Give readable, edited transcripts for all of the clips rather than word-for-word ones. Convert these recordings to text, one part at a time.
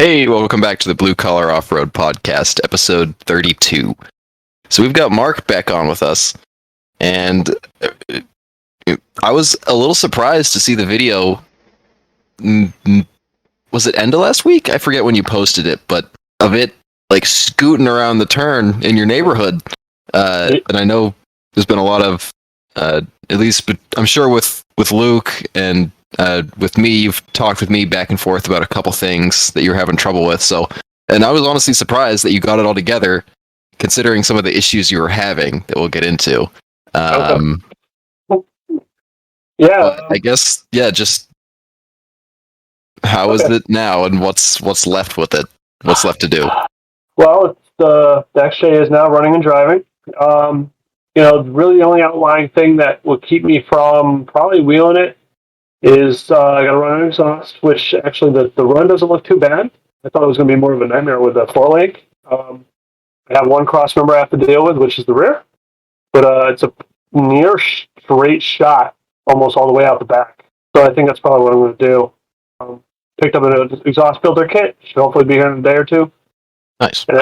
Hey, welcome back to the Blue Collar Off-Road Podcast, episode 32. So we've got Mark back on with us, and I was a little surprised to see the video. Was it end of last week? I forget when you posted it, but of it like scooting around the turn in your neighborhood. And I know there's been a lot of, at least, I'm sure with Luke and with me, you've talked with me back and forth about a couple things that you're having trouble with. So, and I was honestly surprised that you got it all together, considering some of the issues you were having that we'll get into. Yeah, I guess, just how is it now, and what's left with it? What's left to do? well, it's, the XJ is now running and driving. Really the only outlying thing that will keep me from probably wheeling it is I got to run an exhaust, which actually the run doesn't look too bad. I thought it was going to be more of a nightmare with the four-link. I have one cross member I have to deal with, which is the rear, but it's a near straight shot almost all the way out the back. So I think that's probably what I'm going to do. Picked up an exhaust filter kit. Should hopefully be here in a day or two. Nice. And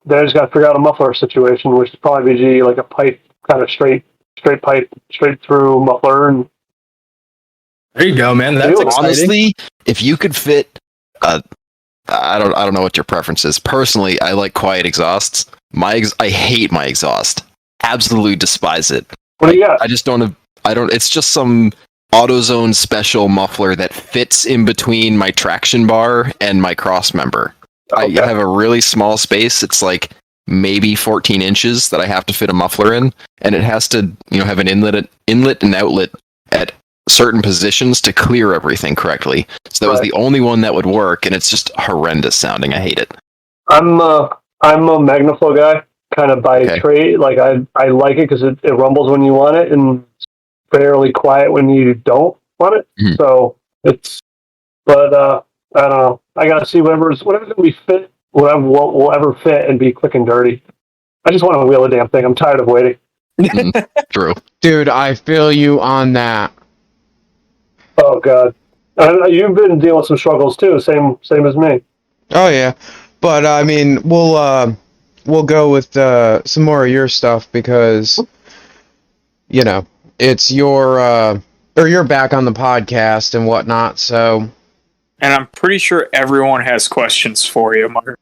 then I just got to figure out a muffler situation, which is probably be like a pipe, kind of straight pipe, straight through muffler. And there you go, man. That's exciting. Honestly, if you could fit, I don't know what your preference is. Personally, I like quiet exhausts. I hate my exhaust. Absolutely despise it. What do you got? I just don't. It's just some AutoZone special muffler that fits in between my traction bar and my cross member. Okay. I have a really small space. It's like maybe 14 inches that I have to fit a muffler in, and it has to, have an inlet and outlet at certain positions to clear everything correctly. So that was the only one that would work, and it's just horrendous sounding. I hate it. I'm a Magnaflow guy, kind of by trade. Like I like it because it rumbles when you want it, and fairly quiet when you don't want it. Mm-hmm. So but I don't know. I gotta see whatever's gonna be fit, whatever will ever fit and be quick and dirty. I just want to wheel the damn thing. I'm tired of waiting. True, dude. I feel you on that. Oh god, you've been dealing with some struggles too. Same as me. Oh yeah, but I mean, we'll go with some more of your stuff because it's your or you're back on the podcast and whatnot. So, and I'm pretty sure everyone has questions for you, Mark.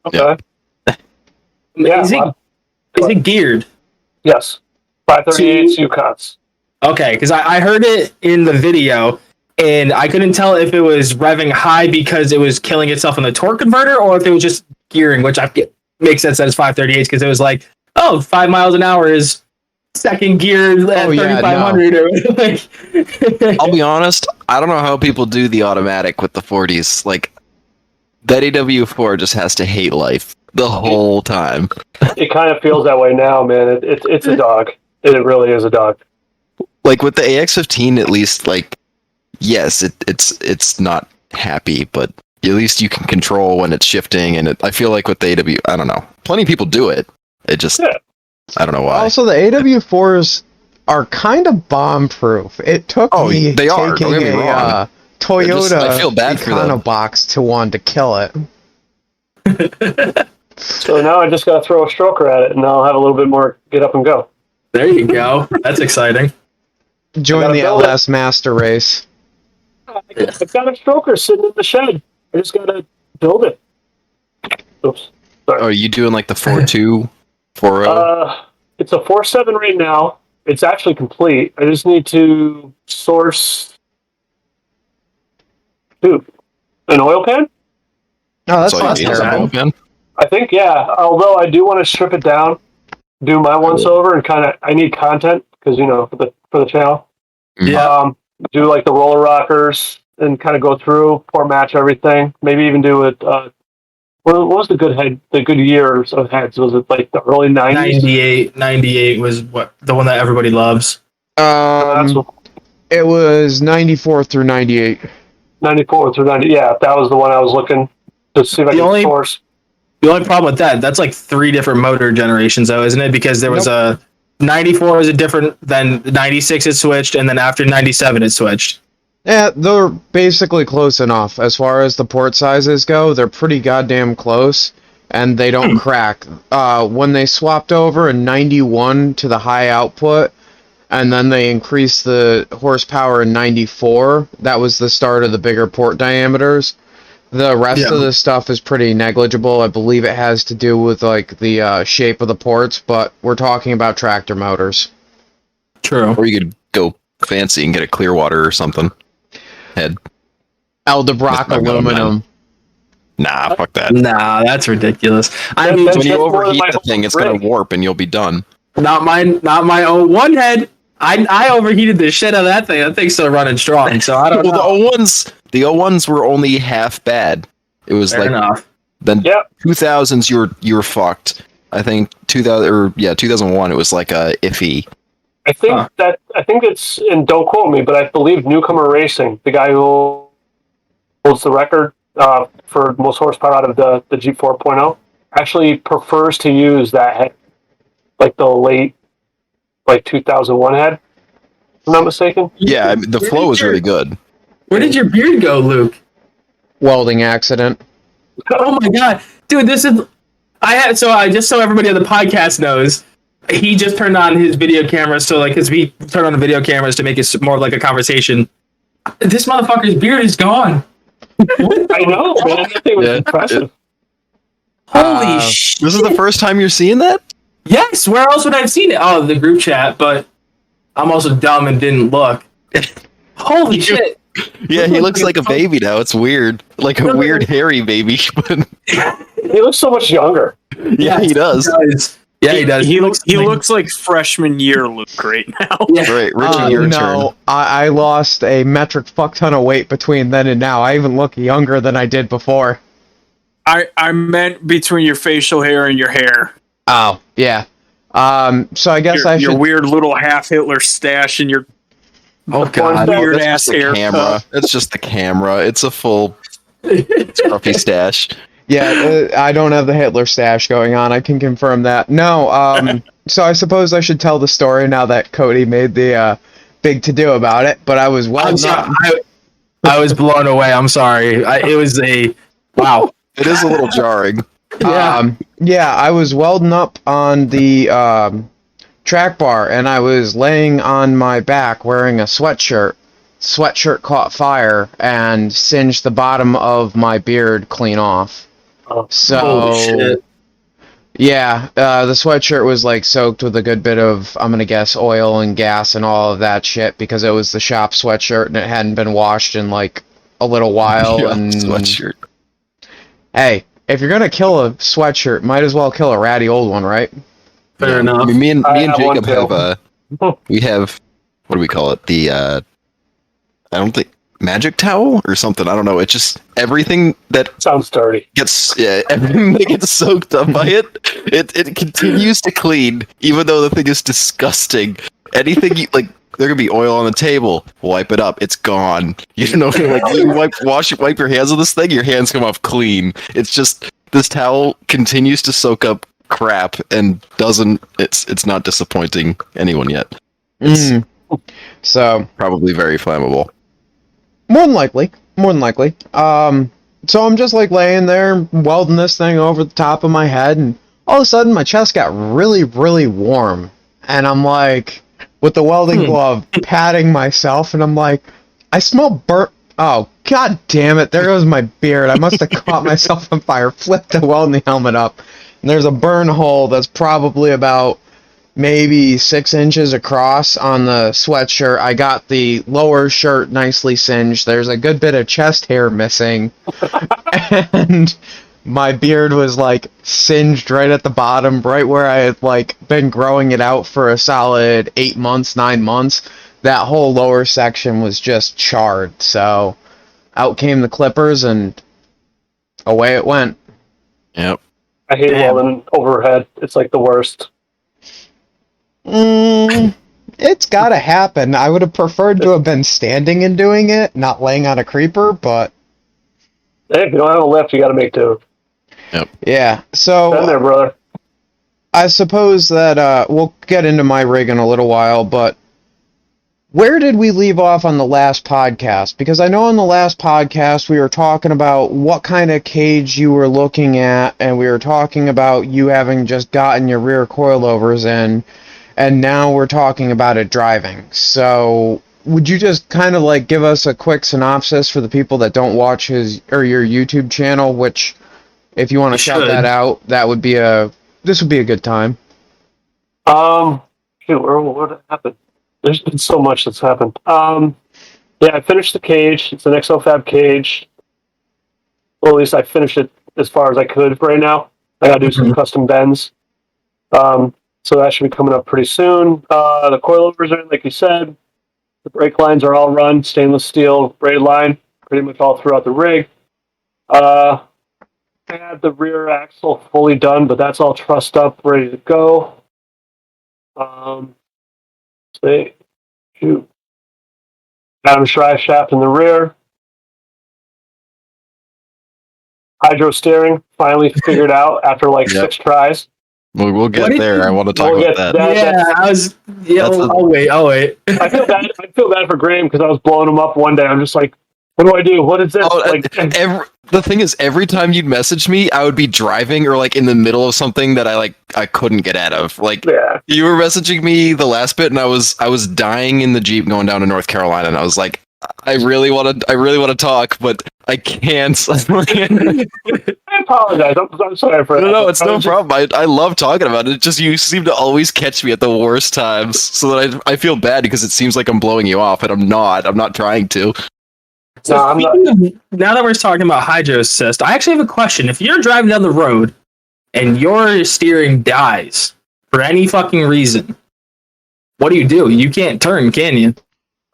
Okay. Yeah. Is it geared? Yes. 538 Yukons. Okay, because I heard it in the video, and I couldn't tell if it was revving high because it was killing itself in the torque converter, or if it was just gearing, which makes sense that it's 538 because it was like, 5 miles an hour is second gear at 3,500. No. I'll be honest, I don't know how people do the automatic with the 40s. Like, that AW4 just has to hate life the whole time. It kind of feels that way now, man. It's a dog. It really is a dog. Like with the AX15, at least, like, yes, it's not happy, but at least you can control when it's shifting. And I feel like with the AW, I don't know. Plenty of people do it. It just, I don't know why. Also, the AW4s are kind of bomb-proof. It took me they are. taking a Toyota I feel bad for them. Box to one to kill it. So now I just got to throw a stroker at it, and I'll have a little bit more get up and go. There you go. That's exciting. Join the LS Master Race. I've got a stroker sitting in the shed. I just got to build it. Oops. Sorry. Are you doing like the 4.2, 4.0? It's a 4.7 right now. It's actually complete. I just need to source an oil pan. No, that's not terrible. I think, yeah. Although I do want to strip it down, do my once over, and I need content because for the channel. Yeah. Do like the roller rockers and kind of go through, pour match everything. Maybe even do it. What was the good years of heads? Was it like the early 90s? 98 was the one that everybody loves. It was 94 through 98. 94 through 90. Yeah, that was the one I was looking to see if I could source. The only problem with that's like 3 different motor generations, though, isn't it? Because there was a 94 is different than 96 it switched, and then after 97 it switched. Yeah, they're basically close enough. As far as the port sizes go, they're pretty goddamn close, and they don't crack. When they swapped over in 91 to the high output, and then they increased the horsepower in 94, that was the start of the bigger port diameters. The rest of the stuff is pretty negligible. I believe it has to do with like the shape of the ports, but we're talking about tractor motors. True. Or you could go fancy and get a Clearwater or something. Head. Eldebrock That's not going, aluminum. Nah, fuck that. Nah, that's ridiculous. I mean, When That's you more than overheat my the thing, whole it's gonna rig. warp and you'll be done. not my O1 head. I overheated the shit out of that thing. That thing's still running strong, so I don't Well, know. the O1s were only half bad. It was Fair like enough. then Yep. 2000s you were fucked. I think 2001 it was like a iffy. I think it's, and don't quote me, but I believe Newcomer Racing, the guy who holds the record for most horsepower out of the Jeep 4.0, actually prefers to use that head, like the late, like 2001 head. If I'm not mistaken. Yeah, I mean, the flow was really good. Where did your beard go, Luke? Welding accident. Oh my god, dude! This is just so everybody on the podcast knows. He just turned on his video camera, so like, cause we turned on the video cameras to make it more like a conversation. This motherfucker's beard is gone. I know, man. That thing was Yeah. impressive. Holy shit! This is the first time you're seeing that? Yes. Where else would I have seen it? Oh, the group chat. But I'm also dumb and didn't look. Holy shit! Yeah, he looks like a baby now. It's weird. Like a weird hairy baby. But He looks so much younger. yeah, he does. Yeah, he does. He looks like freshman year Luke right now. Yeah. Right, Richard, your turn. No, I lost a metric fuck ton of weight between then and now. I even look younger than I did before. I meant between your facial hair and your hair. Oh, yeah. So I guess I Your should... weird little half Hitler stash and your Oh god. weird That's ass just the haircut. camera. It's just the camera. It's a full scruffy stash. Yeah, I don't have the Hitler stash going on. I can confirm that. No, so I suppose I should tell the story now that Cody made the big to-do about it, but I was I'm sorry. I was blown away. I'm sorry. It was a wow. It is a little jarring. Yeah, I was welding up on the track bar, and I was laying on my back wearing a sweatshirt. Sweatshirt caught fire and singed the bottom of my beard clean off. So, Holy shit. yeah, the sweatshirt was like soaked with a good bit of, I'm gonna guess, oil and gas and all of that shit because it was the shop sweatshirt and it hadn't been washed in like a little while. Yeah, and sweatshirt. Hey, if you're gonna kill a sweatshirt, might as well kill a ratty old one, right? Fair I enough. mean, me and I have one Jacob too. have we have, what do we call it? The I don't think magic towel or something. I don't know. It's just everything that Sounds dirty. gets everything that gets soaked up by it continues to clean, even though the thing is disgusting. Anything like there could be oil on the table, wipe it up, it's gone. You know, like you wipe your hands on this thing, your hands come off clean. It's just this towel continues to soak up crap and doesn't. It's not disappointing anyone yet. Mm. So Probably very flammable. more than likely. So I'm just like laying there welding this thing over the top of my head, and all of a sudden my chest got really, really warm, and I'm like, with the welding glove patting myself, and I'm like, I smell burnt. Oh god damn it! There goes my beard. I must have caught myself on fire. Flipped the welding helmet up, and there's a burn hole that's probably about maybe 6 inches across on the sweatshirt. I got the lower shirt nicely singed. There's a good bit of chest hair missing. And my beard was like singed right at the bottom, right where I had like been growing it out for a solid 8 months, 9 months. That whole lower section was just charred. So out came the clippers and away it went. Yep. I hate Damn. welding overhead. It's like the worst. It's gotta happen. I would have preferred to have been standing and doing it, not laying on a creeper, but Hey, if you don't have a lift, you got to make do. yeah. Been So there, brother. I suppose that we'll get into my rig in a little while, but where did we leave off on the last podcast? Because I know on the last podcast we were talking about what kind of cage you were looking at, and we were talking about you having just gotten your rear coilovers in, and now we're talking about it driving. So would you just kind of like give us a quick synopsis for the people that don't watch his or your YouTube channel, which if you want to shout that out, this would be a good time. What happened? There's been so much that's happened. Yeah, I finished the cage. It's an XOFAB cage. Well, at least I finished it as far as I could right now. I gotta do some custom bends. So that should be coming up pretty soon. The coilovers are in, like you said. The brake lines are all run, stainless steel braid line, pretty much all throughout the rig. I had the rear axle fully done, but that's all trussed up, ready to go. Adam's drive shaft in the rear. Hydro steering, finally figured out after like 6 tries. We'll get there. I want to talk about that. I'll wait. I feel bad for Graham because I was blowing him up one day. I'm just like, what do I do? What is this? The thing is, every time you'd message me, I would be driving or like in the middle of something that I couldn't get out of. Like you were messaging me the last bit, and I was dying in the Jeep going down to North Carolina, and I was like, I really want to talk, but I can't. I apologize. I'm sorry for that. No, it's no problem. I love talking about it. It's just you seem to always catch me at the worst times, so that I feel bad because it seems like I'm blowing you off, and I'm not. I'm not trying to. So now that we're talking about hydro assist, I actually have a question. If you're driving down the road and your steering dies for any fucking reason, what do? You can't turn, can you?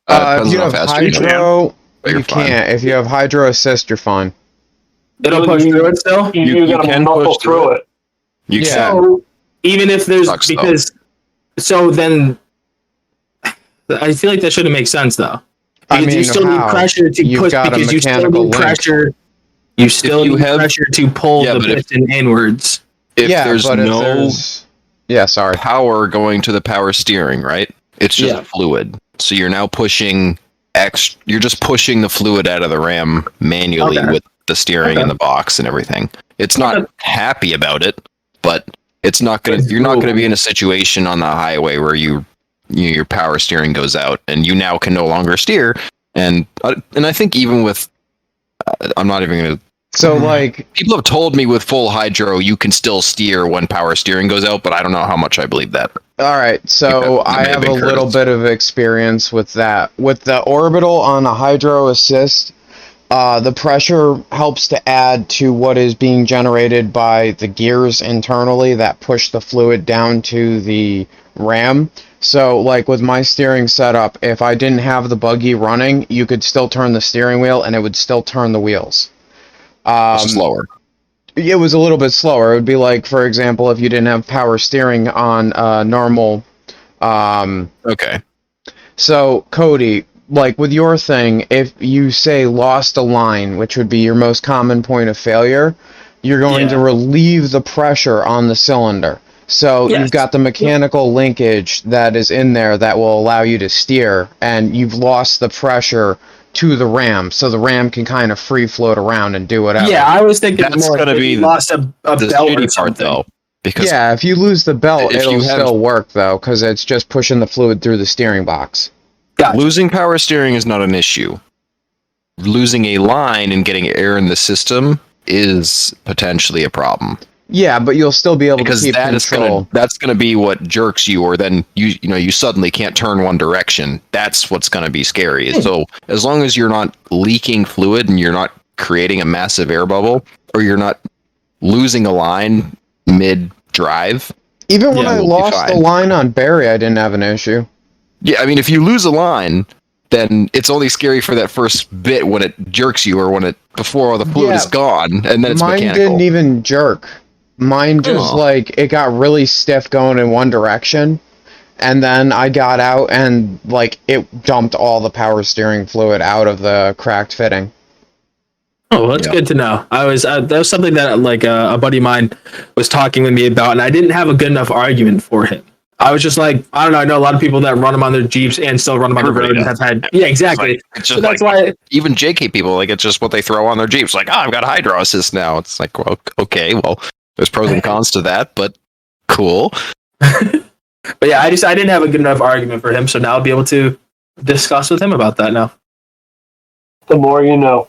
If you have hydro, you can't. If you have hydro assist, you're fine. It'll push through it still? You can push through it. You can. So, even if there's... So then... I feel like that shouldn't make sense, though. Because you still need pressure to push, because you still need pressure. You still need pressure to pull the piston inwards. If there's no power going to the power steering, right? It's just fluid. So you're now pushing you're just pushing the fluid out of the ram manually with the steering and the box and everything. It's not happy about it, but it's not gonna. You're not gonna be in a situation on the highway where your power steering goes out and you now can no longer steer. And I think even with, I'm not even gonna. So like people have told me with full hydro you can still steer when power steering goes out, but I don't know how much I believe that. All right, so I have a little bit of experience with that. With the orbital on a hydro assist, the pressure helps to add to what is being generated by the gears internally that push the fluid down to the ram. So, like with my steering setup, if I didn't have the buggy running, you could still turn the steering wheel and it would still turn the wheels. Slower. It was a little bit slower. It would be like, for example, if you didn't have power steering on normal. Okay. So, Cody, like with your thing, if you say lost a line, which would be your most common point of failure, you're going to relieve the pressure on the cylinder. So you've got the mechanical linkage that is in there that will allow you to steer, and you've lost the pressure to the ram, so the ram can kind of free float around and do whatever. Yeah, I was thinking that's more going to be lost a belt or part, though. Because if you lose the belt, it'll still work, though, because it's just pushing the fluid through the steering box. Gotcha. Losing power steering is not an issue. Losing a line and getting air in the system is potentially a problem. Yeah, but you'll still be able to keep control. That's going to be what jerks you, or then you suddenly can't turn one direction. That's what's going to be scary. So as long as you're not leaking fluid and you're not creating a massive air bubble, or you're not losing a line mid-drive. Even when I lost the line on Barry, I didn't have an issue. Yeah, I mean, if you lose a line, then it's only scary for that first bit when it jerks you, or before all the fluid is gone, and then it's mechanical. Mine didn't even jerk. Mine just it got really stiff going in one direction, and then I got out and it dumped all the power steering fluid out of the cracked fitting. Oh, that's good to know. That was something that a buddy of mine was talking with me about, and I didn't have a good enough argument for him. I was just like, I don't know. I know a lot of people that run them on their Jeeps and still run them on the road and have had. Yeah, exactly. It's So just that's like, why. even JK people, like, it's just what they throw on their Jeeps. Like, I've got hydro assist now. It's like, well, okay, well, there's pros and cons to that, but cool. But yeah, I didn't have a good enough argument for him, so now I'll be able to discuss with him about that now. The more you know.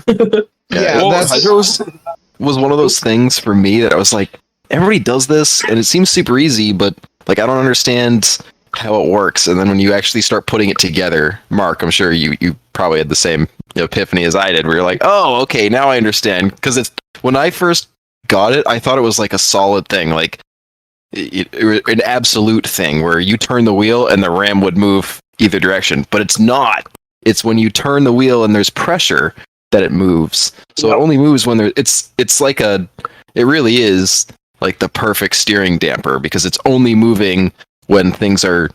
Yeah, well, that's- hydro was one of those things for me that I was like, everybody does this, and it seems super easy, but like I don't understand how it works. And then when you actually start putting it together, Mark, I'm sure you probably had the same epiphany as I did, where you're like, oh, okay, now I understand. Because it's when I first got it, I thought it was like a solid thing, like an absolute thing where you turn the wheel and the ram would move either direction, but it's not. It's when you turn the wheel and there's pressure that it moves. So it only moves when it's like it really is like the perfect steering damper, because it's only moving when things are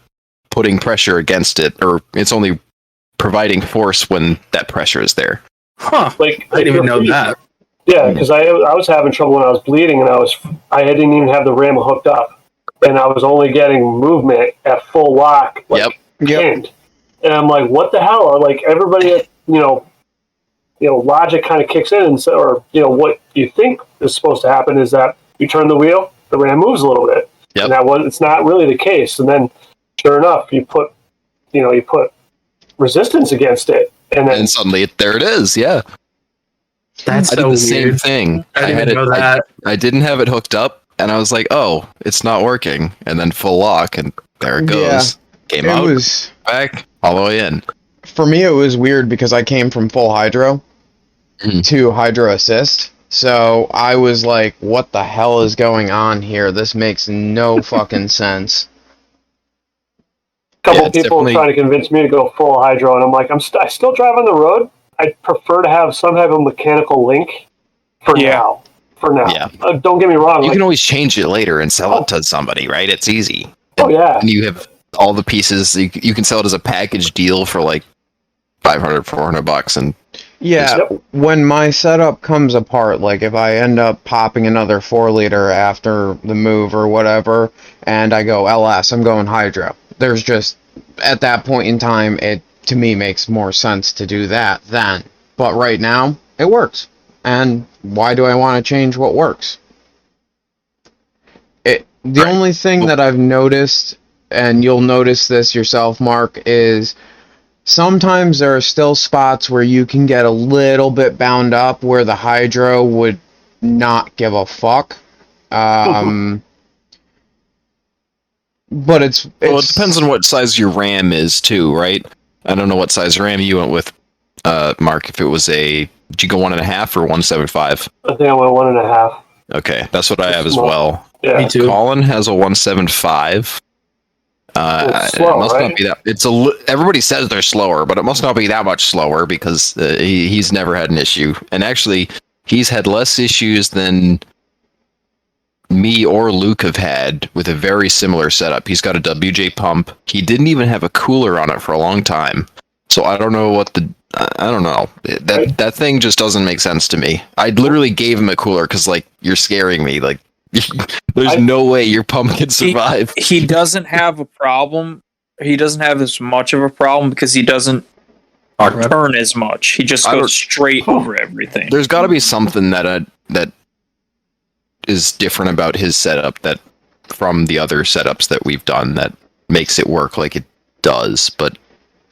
putting pressure against it, or it's only providing force when that pressure is there. Huh. Like I didn't even know that. Yeah, because I was having trouble when I was bleeding, and I didn't even have the ram hooked up, and I was only getting movement at full lock, like pinned. And I'm like, what the hell? Like everybody, logic kind of kicks in, and or what you think is supposed to happen is that you turn the wheel, the ram moves a little bit, and it's not really the case. And then, sure enough, you put resistance against it, and suddenly there it is. Yeah. That's I did so the same weird. thing. I didn't know that. I didn't have it hooked up, and I was like, "Oh, it's not working." And then full lock, and there it goes. Came It out, was, back, all the way in. for me, it was weird because I came from full hydro to hydro assist. So I was like, what the hell is going on here? This makes no fucking sense. a couple it's people definitely- trying to convince me to go full hydro, and I'm like, I still drive on the road. I prefer to have some type of mechanical link for now. For now, Yeah. Don't get me wrong. You can always change it later and sell it to somebody, right? It's easy. yeah. And you have all the pieces. You can sell it as a package deal for like $500-$400, and Yeah, Yep. when my setup comes apart, like if I end up popping another 4-liter after the move or whatever, and I go LS, I'm going hydro. There's just, at that point in time, it to me makes more sense to do that then. But right now, it works. And why do I want to change what works? The only thing that I've noticed, and you'll notice this yourself, Mark, is sometimes there are still spots where you can get a little bit bound up where the hydro would not give a fuck. But it's well, it depends on what size your RAM is too, right? I don't know what size RAM you went with, Mark. If it was did you go 1.5 or 1.75? I think I went 1.5. Okay, that's what I have as Small. well. Yeah. Me too. Colin has a 1.75. It's slow, it must right? not be that. Everybody says they're slower, but it must not be that much slower, because he's never had an issue, and actually, he's had less issues than me or Luke have had with a very similar setup. He's got a WJ pump. He didn't even have a cooler on it for a long time, so I don't know I don't know. That thing just doesn't make sense to me. I literally gave him a cooler because, like, you're scaring me. Like, there's no way your pump can survive. He doesn't have a problem. He doesn't have as much of a problem because he doesn't turn as much. He just goes straight over everything. There's got to be something that is different about his setup that from the other setups that we've done that makes it work like it does. But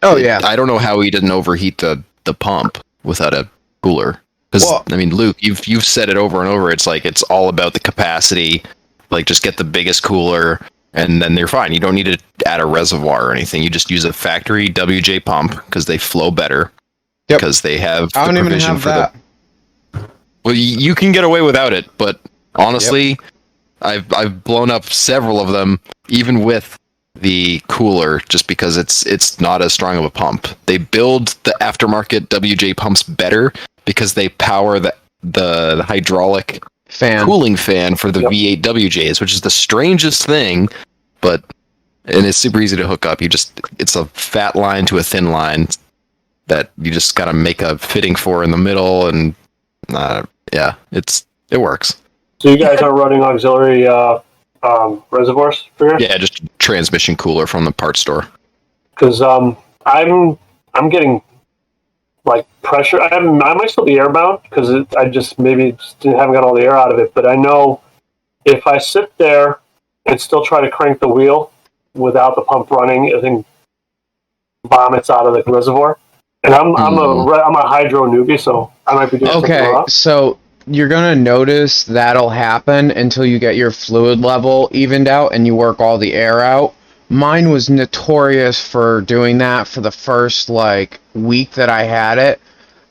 I don't know how he didn't overheat the pump without a cooler. Because I mean, Luke, you've said it over and over. It's like it's all about the capacity. Like, just get the biggest cooler, and then they're fine. You don't need to add a reservoir or anything. You just use a factory WJ pump because they flow better. Yep. Because they have I the don't even provision have for that. Well, you can get away without it, but honestly, I've blown up several of them, even with the cooler, just because it's not as strong of a pump. They build the aftermarket WJ pumps better because they power the hydraulic cooling fan for the V8 WJs, which is the strangest thing, and it's super easy to hook up. It's a fat line to a thin line that you just gotta make a fitting for in the middle, and it works. So you guys are running auxiliary reservoirs for here? Yeah, just transmission cooler from the parts store. Because I'm getting like pressure. I might still be airbound because I just maybe haven't got all the air out of it. But I know if I sit there and still try to crank the wheel without the pump running, I think vomits out of the reservoir. And I'm a hydro newbie, so I might be doing something wrong. So you're gonna notice that'll happen until you get your fluid level evened out and you work all the air out. Mine was notorious for doing that for the first week that I had it.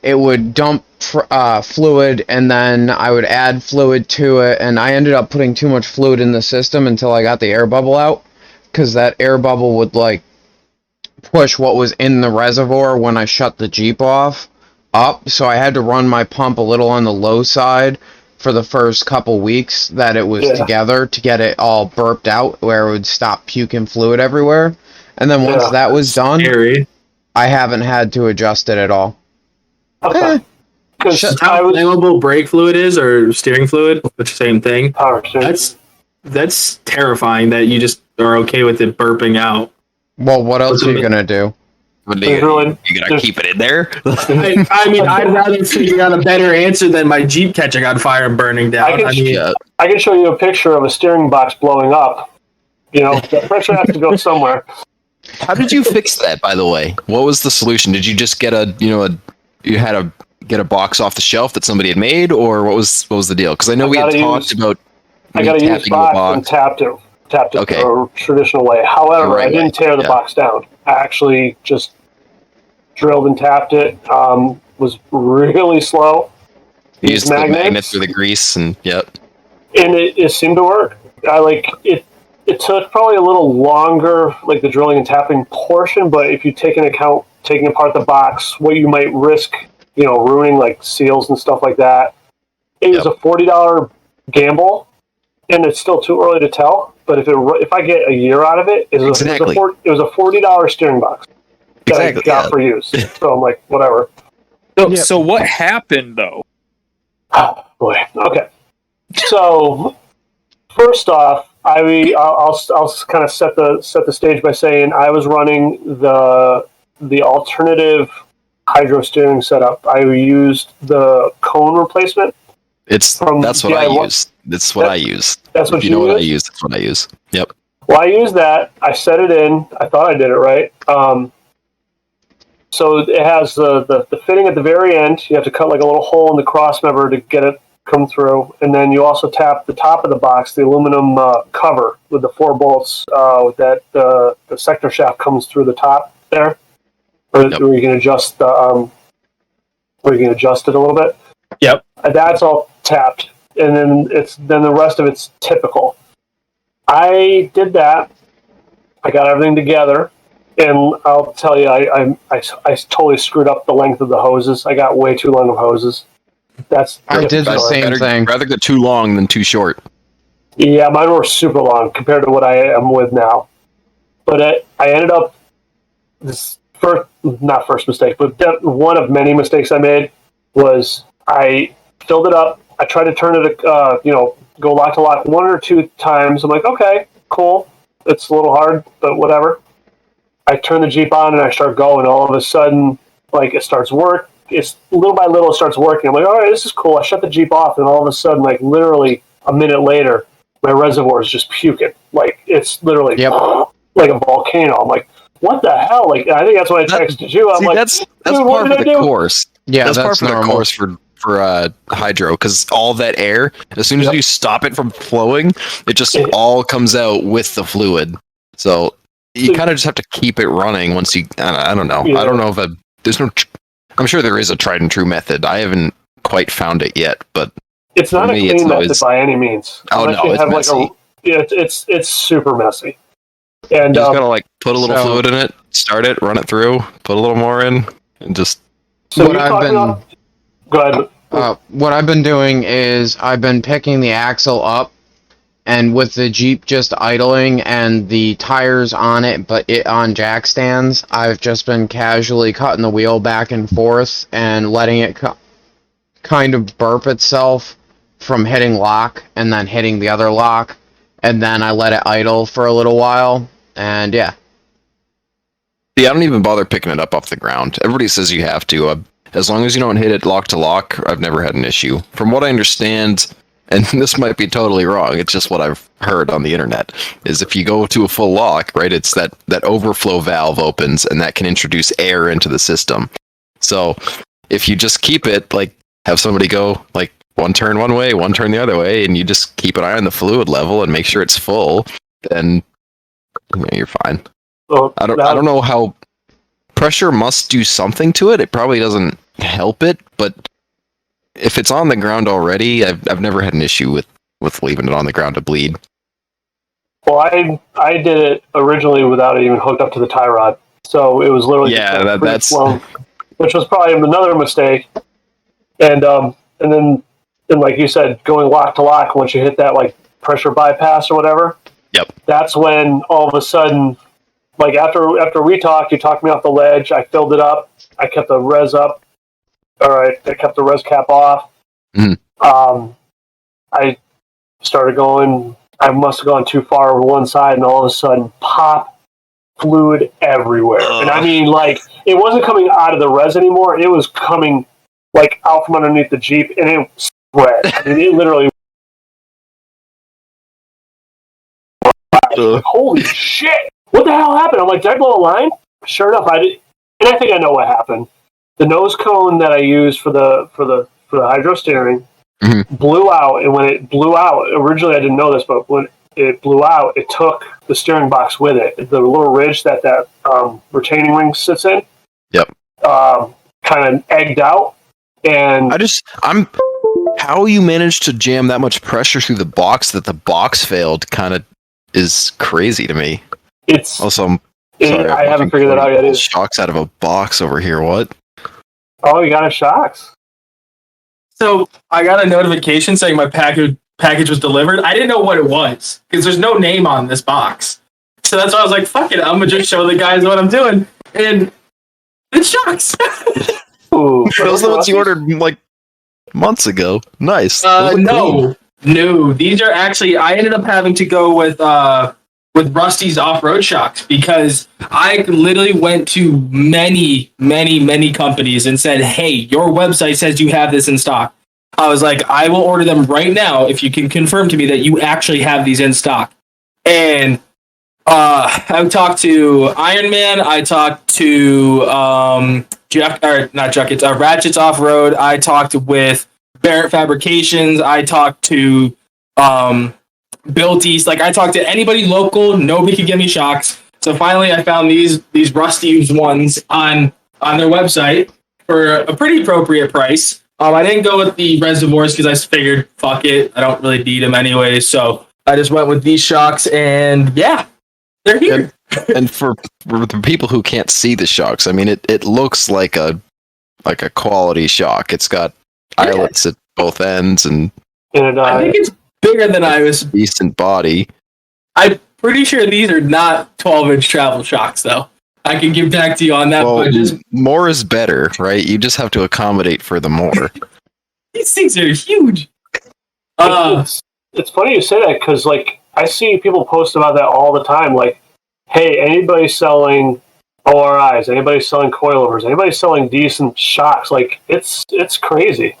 It would dump fluid and then I would add fluid to it, and I ended up putting too much fluid in the system until I got the air bubble out, because that air bubble would push what was in the reservoir when I shut the Jeep off up. So I had to run my pump a little on the low side for the first couple weeks that it was together to get it all burped out where it would stop puking fluid everywhere. And then once that was done, I haven't had to adjust it at all. Okay. How flammable brake fluid is, or steering fluid, the same thing. That's terrifying that you just are okay with it burping out. Well, what else are you gonna do? You gonna keep it in there? I mean, I'd rather figure out a better answer than my Jeep catching on fire and burning down. I can show you a picture of a steering box blowing up. The pressure has to go somewhere. How did you fix that, by the way? What was the solution? Did you just get get a box off the shelf that somebody had made, or what was the deal? Because I know we had talked about. I got to use box and tapped it the traditional way. However, I didn't tear the box down. I actually just drilled and tapped it. Was really slow. Used the magnets for the grease and and it seemed to work. It took probably a little longer, the drilling and tapping portion. But if you take into account taking apart the box, what you might risk, ruining seals and stuff like that, it was a $40 gamble. And it's still too early to tell, but if I get a year out of it, it was a $40 steering box that I got for use. So I'm like, whatever. So what happened though? Oh boy. Okay. So first off, I'll kind of set the stage by saying I was running the alternative hydro steering setup. I used the cone replacement. That's what I use. That's what I use. That's what you know. What I use. That's what I use. Yep. Well, I used that. I set it in. I thought I did it right. So it has the fitting at the very end. You have to cut a little hole in the cross member to get it come through, and then you also tap the top of the box, the aluminum cover with the 4 bolts. That the sector shaft comes through the top there, where you can adjust where you can adjust it a little bit. Yep. That's all tapped, and then the rest of it's typical. I did that. I got everything together, and I'll tell you, I totally screwed up the length of the hoses. I got way too long of hoses. I did the same thing. Rather go too long than too short. Yeah, mine were super long compared to what I am with now. But I ended up not first mistake, but one of many mistakes I made was I filled it up. I tried to turn it, go lock to lock 1 or 2 times. I'm like, okay, cool. It's a little hard, but whatever. I turn the Jeep on and I start going. All of a sudden, it starts work. It's little by little, it starts working. I'm like, all right, this is cool. I shut the Jeep off, and all of a sudden, literally a minute later, my reservoir is just puking. It's literally like a volcano. I'm like, what the hell? I think that's what I texted you. I'm that's par for the course. Yeah, that's par for the course for hydro, because all that air, as soon as you stop it from flowing, it just all comes out with the fluid. So you kind of just have to keep it running once you. I don't know. I don't know if there's no. I'm sure there is a tried and true method. I haven't quite found it yet, but it's not a clean method by any means. Oh no, it's messy. It's super messy. And you just gotta put a little fluid in it, start it, run it through, put a little more in, and just. So go ahead. What I've been doing is I've been picking the axle up, and with the Jeep just idling and the tires on it, but it on jack stands, I've just been casually cutting the wheel back and forth and letting it kind of burp itself from hitting lock and then hitting the other lock. and then I let it idle for a little while, and yeah. See, I don't even bother picking it up off the ground. Everybody says you have to. As long as you don't hit it lock to lock, I've never had an issue. From what I understand, and this might be totally wrong, it's just what I've heard on the internet, is if you go to a full lock, right, it's that overflow valve opens, and that can introduce air into the system. So if you just keep it, like, have somebody go, like, one turn one way, one turn the other way, and you just keep an eye on the fluid level and make sure it's full, then you're fine. Well, I don't know how pressure must do something to it. It probably doesn't help it, but if it's on the ground already, I've never had an issue with leaving it on the ground to bleed. Well, I did it originally without it even hooked up to the tie rod, so it was literally that's flown, which was probably another mistake. And then like you said, going lock to lock once you hit that like pressure bypass or whatever. Yep. That's when all of a sudden, like after we talked, you talked me off the ledge. I filled it up. I kept the res up. All right, I kept the res cap off. Mm-hmm. I started going. I must have gone too far over one side, and all of a sudden, pop, fluid everywhere. And I mean, like, it wasn't coming out of the res anymore. It was coming like out from underneath the Jeep, and it spread. I mean, it literally. Like, holy shit! What the hell happened? I'm like, did I blow a line? Sure enough, I did, and I think I know what happened. The nose cone that I used for the hydro steering blew out, and when it blew out, originally I didn't know this, but when it blew out, it took the steering box with it. The little ridge that retaining ring sits in. Yep. Kind of egged out, and how you managed to jam that much pressure through the box that the box failed kind of is crazy to me. It's also I haven't figured that out yet. Shocks out of a box over here. What? Oh, you got a shocks. So I got a notification saying my package was delivered. I didn't know what it was because there's no name on this box. So that's why I was like, fuck it, I'm gonna just show the guys what I'm doing. And it's shocks. Ooh, those are the ones you ordered like months ago. Nice. No. These are actually, I ended up having to go with Rusty's off-road shocks because I literally went to many companies and said, hey, your website says you have this in stock. I was like, I will order them right now if you can confirm to me that you actually have these in stock. And I've talked to Iron Man, I talked to Ratchet's Off-Road, I talked with Barrett Fabrications, I talked to Built East, like I talked to anybody local, nobody could give me shocks. So finally I found these Rusty's ones on their website for a pretty appropriate price. I didn't go with the reservoirs because I figured, fuck it, I don't really need them anyway. So I just went with these shocks, and yeah, they're here. And for the people who can't see the shocks, I mean, it looks like a quality shock. It's got eyelets at both ends, and I think it's bigger than I was. Decent body. I'm pretty sure these are not 12-inch travel shocks, though. I can get back to you on that. Well, more is better, right? You just have to accommodate for the more. These things are huge. It's funny you say that because, like, I see people post about that all the time. Like, hey, anybody selling ORIs, anybody selling coilovers, anybody selling decent shocks, like, it's crazy.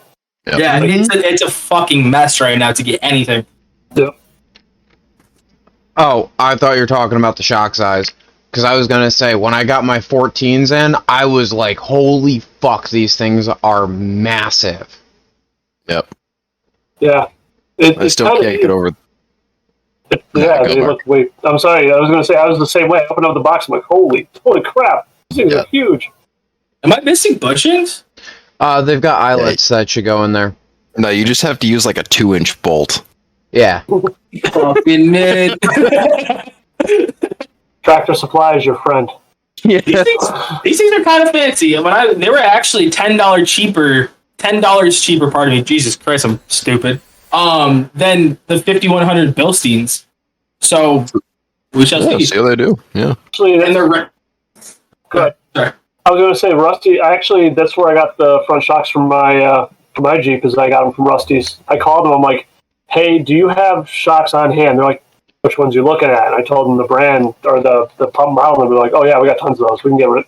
Yep. Yeah, it's a fucking mess right now to get anything. Yep. Oh, I thought you were talking about the shock size. Because I was going to say, when I got my 14s in, I was like, holy fuck, these things are massive. Yep. Yeah. I still can't get over. They look. Wait, I'm sorry. I was going to say I was the same way. I opened up the box. I'm like, holy crap! These things are huge. Am I missing bushings? They've got eyelets that should go in there. No, you just have to use like a 2-inch bolt. Yeah. Fucking mid. Tractor Supply is your friend. Yeah. These things are kind of fancy. They were actually $10 cheaper. $10 cheaper. Pardon me. Jesus Christ, I'm stupid. Than the 5100 Bilsteins. So we shall see. See how they do. Yeah. Actually, And they're good. Sorry. I was going to say Rusty. Actually, that's where I got the front shocks from my Jeep. Is I got them from Rusty's. I called them. I'm like, hey, do you have shocks on hand? They're like, which ones you're looking at. And I told them the brand or the pump model, and they're like, oh yeah, we got tons of those. We can get it.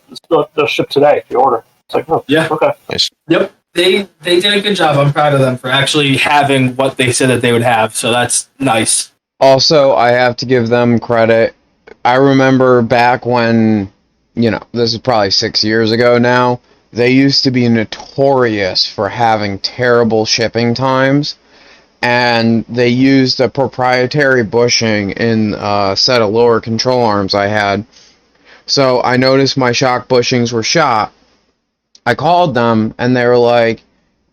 They'll ship today if you order. It's like, oh, yeah, okay. Nice. Yep. They did a good job. I'm proud of them for actually having what they said that they would have. So that's nice. Also, I have to give them credit. I remember back when, this is probably 6 years ago now, they used to be notorious for having terrible shipping times, and they used a proprietary bushing in a set of lower control arms I had. So I noticed my shock bushings were shot. I called them, and they were like,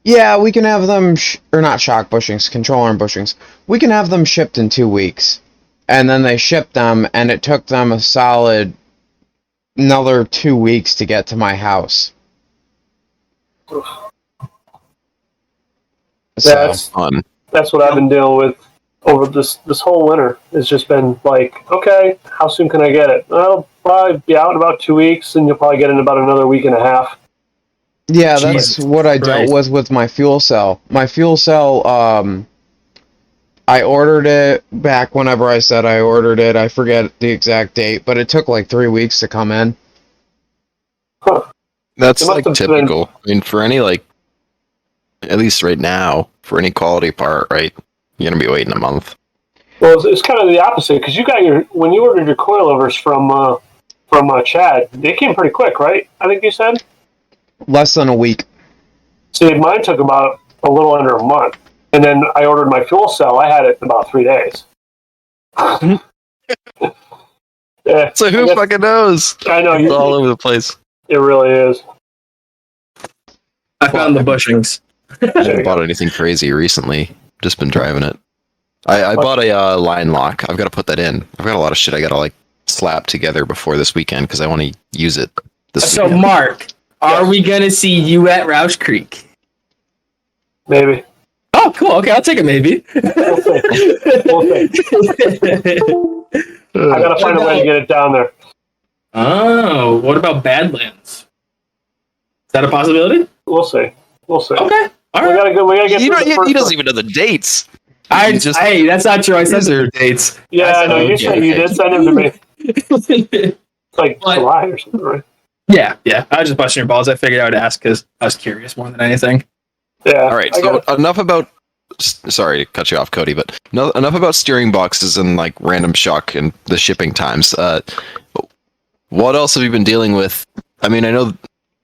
yeah, we can have them, or not shock bushings, control arm bushings. We can have them shipped in 2 weeks. And then they shipped them, and it took them a solid another 2 weeks to get to my house. That's fun. That's what I've been dealing with over this whole winter. It's just been like, okay, how soon can I get it? I'll probably be out in about 2 weeks, and you'll probably get it in about another week and a half. Yeah, that's what I dealt with my fuel cell. My fuel cell, I ordered it back whenever I said I ordered it. I forget the exact date, but it took like 3 weeks to come in. Huh. That's like typical. I mean, for any at least right now, for any quality part, right? You're gonna be waiting a month. Well, it's kind of the opposite because you got when you ordered your coilovers from Chad, they came pretty quick, right? I think you said less than a week. See, mine took about a little under a month, and then I ordered my fuel cell. I had it in about 3 days. Yeah, so who fucking knows? I know it's all over the place. It really is. I found the bushings. I haven't bought anything crazy recently. Just been driving it. I bought a line lock. I've got to put that in. I've got a lot of shit I got to slap together before this weekend because I want to use it this weekend. So Mark, are we gonna see you at Roush Creek? Maybe. Oh, cool. Okay, I'll take it. Maybe. We'll see. I gotta find a way to get it down there. Oh, what about Badlands? Is that a possibility? We'll see. Okay. All right. We gotta get. He doesn't even know the dates. Hey, that's not true. I said their dates. Yeah, I know. You did send him to me. It's like July or something, right? Yeah. I was just busting your balls. I figured I would ask because I was curious more than anything. Yeah. All right. So enough about. Sorry to cut you off, Cody, but enough about steering boxes and random shock and the shipping times. What else have you been dealing with? I mean, I know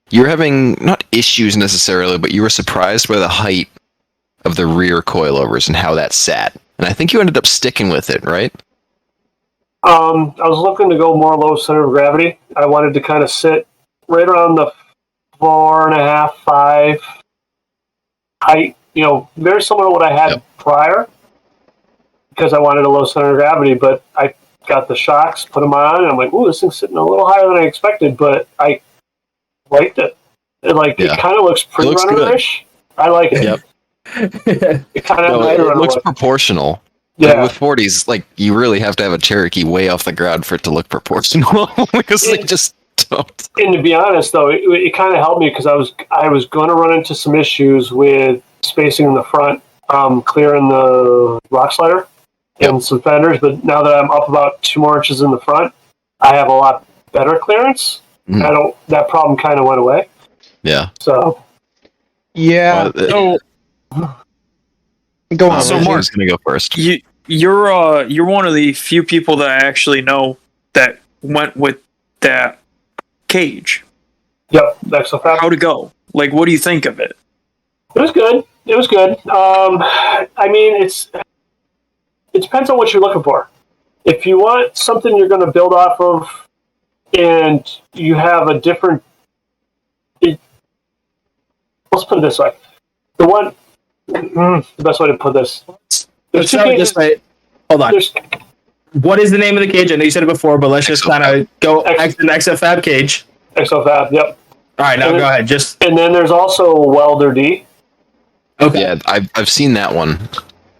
you're having not issues necessarily, but you were surprised by the height of the rear coilovers and how that sat. And I think you ended up sticking with it, right? I was looking to go more low center of gravity. I wanted to kind of sit right around the 4.5, 5 height. Very similar to what I had prior, because I wanted a low center of gravity. But I got the shocks, put them on, and I'm like, "Ooh, this thing's sitting a little higher than I expected." But I liked it. It kind of looks pre-runner-ish. I like it. Yep. It kind of looks proportional. Yeah. With 40s, you really have to have a Cherokee way off the ground for it to look proportional because they just don't. And to be honest, though, it kind of helped me because I was going to run into some issues with spacing in the front, clearing the rock slider and some fenders. But now that I'm up about 2 more inches in the front, I have a lot better clearance. That problem kind of went away. Yeah. So. Yeah. Go on. So Mark's gonna go first. You're one of the few people that I actually know that went with that cage. Yep, that's a fact. How'd it go? What do you think of it? It was good. I mean, it depends on what you're looking for. If you want something you're going to build off of, and you have a different, let's put it this way: the best way to put this. Let's try it this way. Hold on. What is the name of the cage? I know you said it before, but let's just kind of go an XFAB cage. XFAB, yep. All right, now go ahead. And then there's also Welder D. Okay. Yeah, I've seen that one.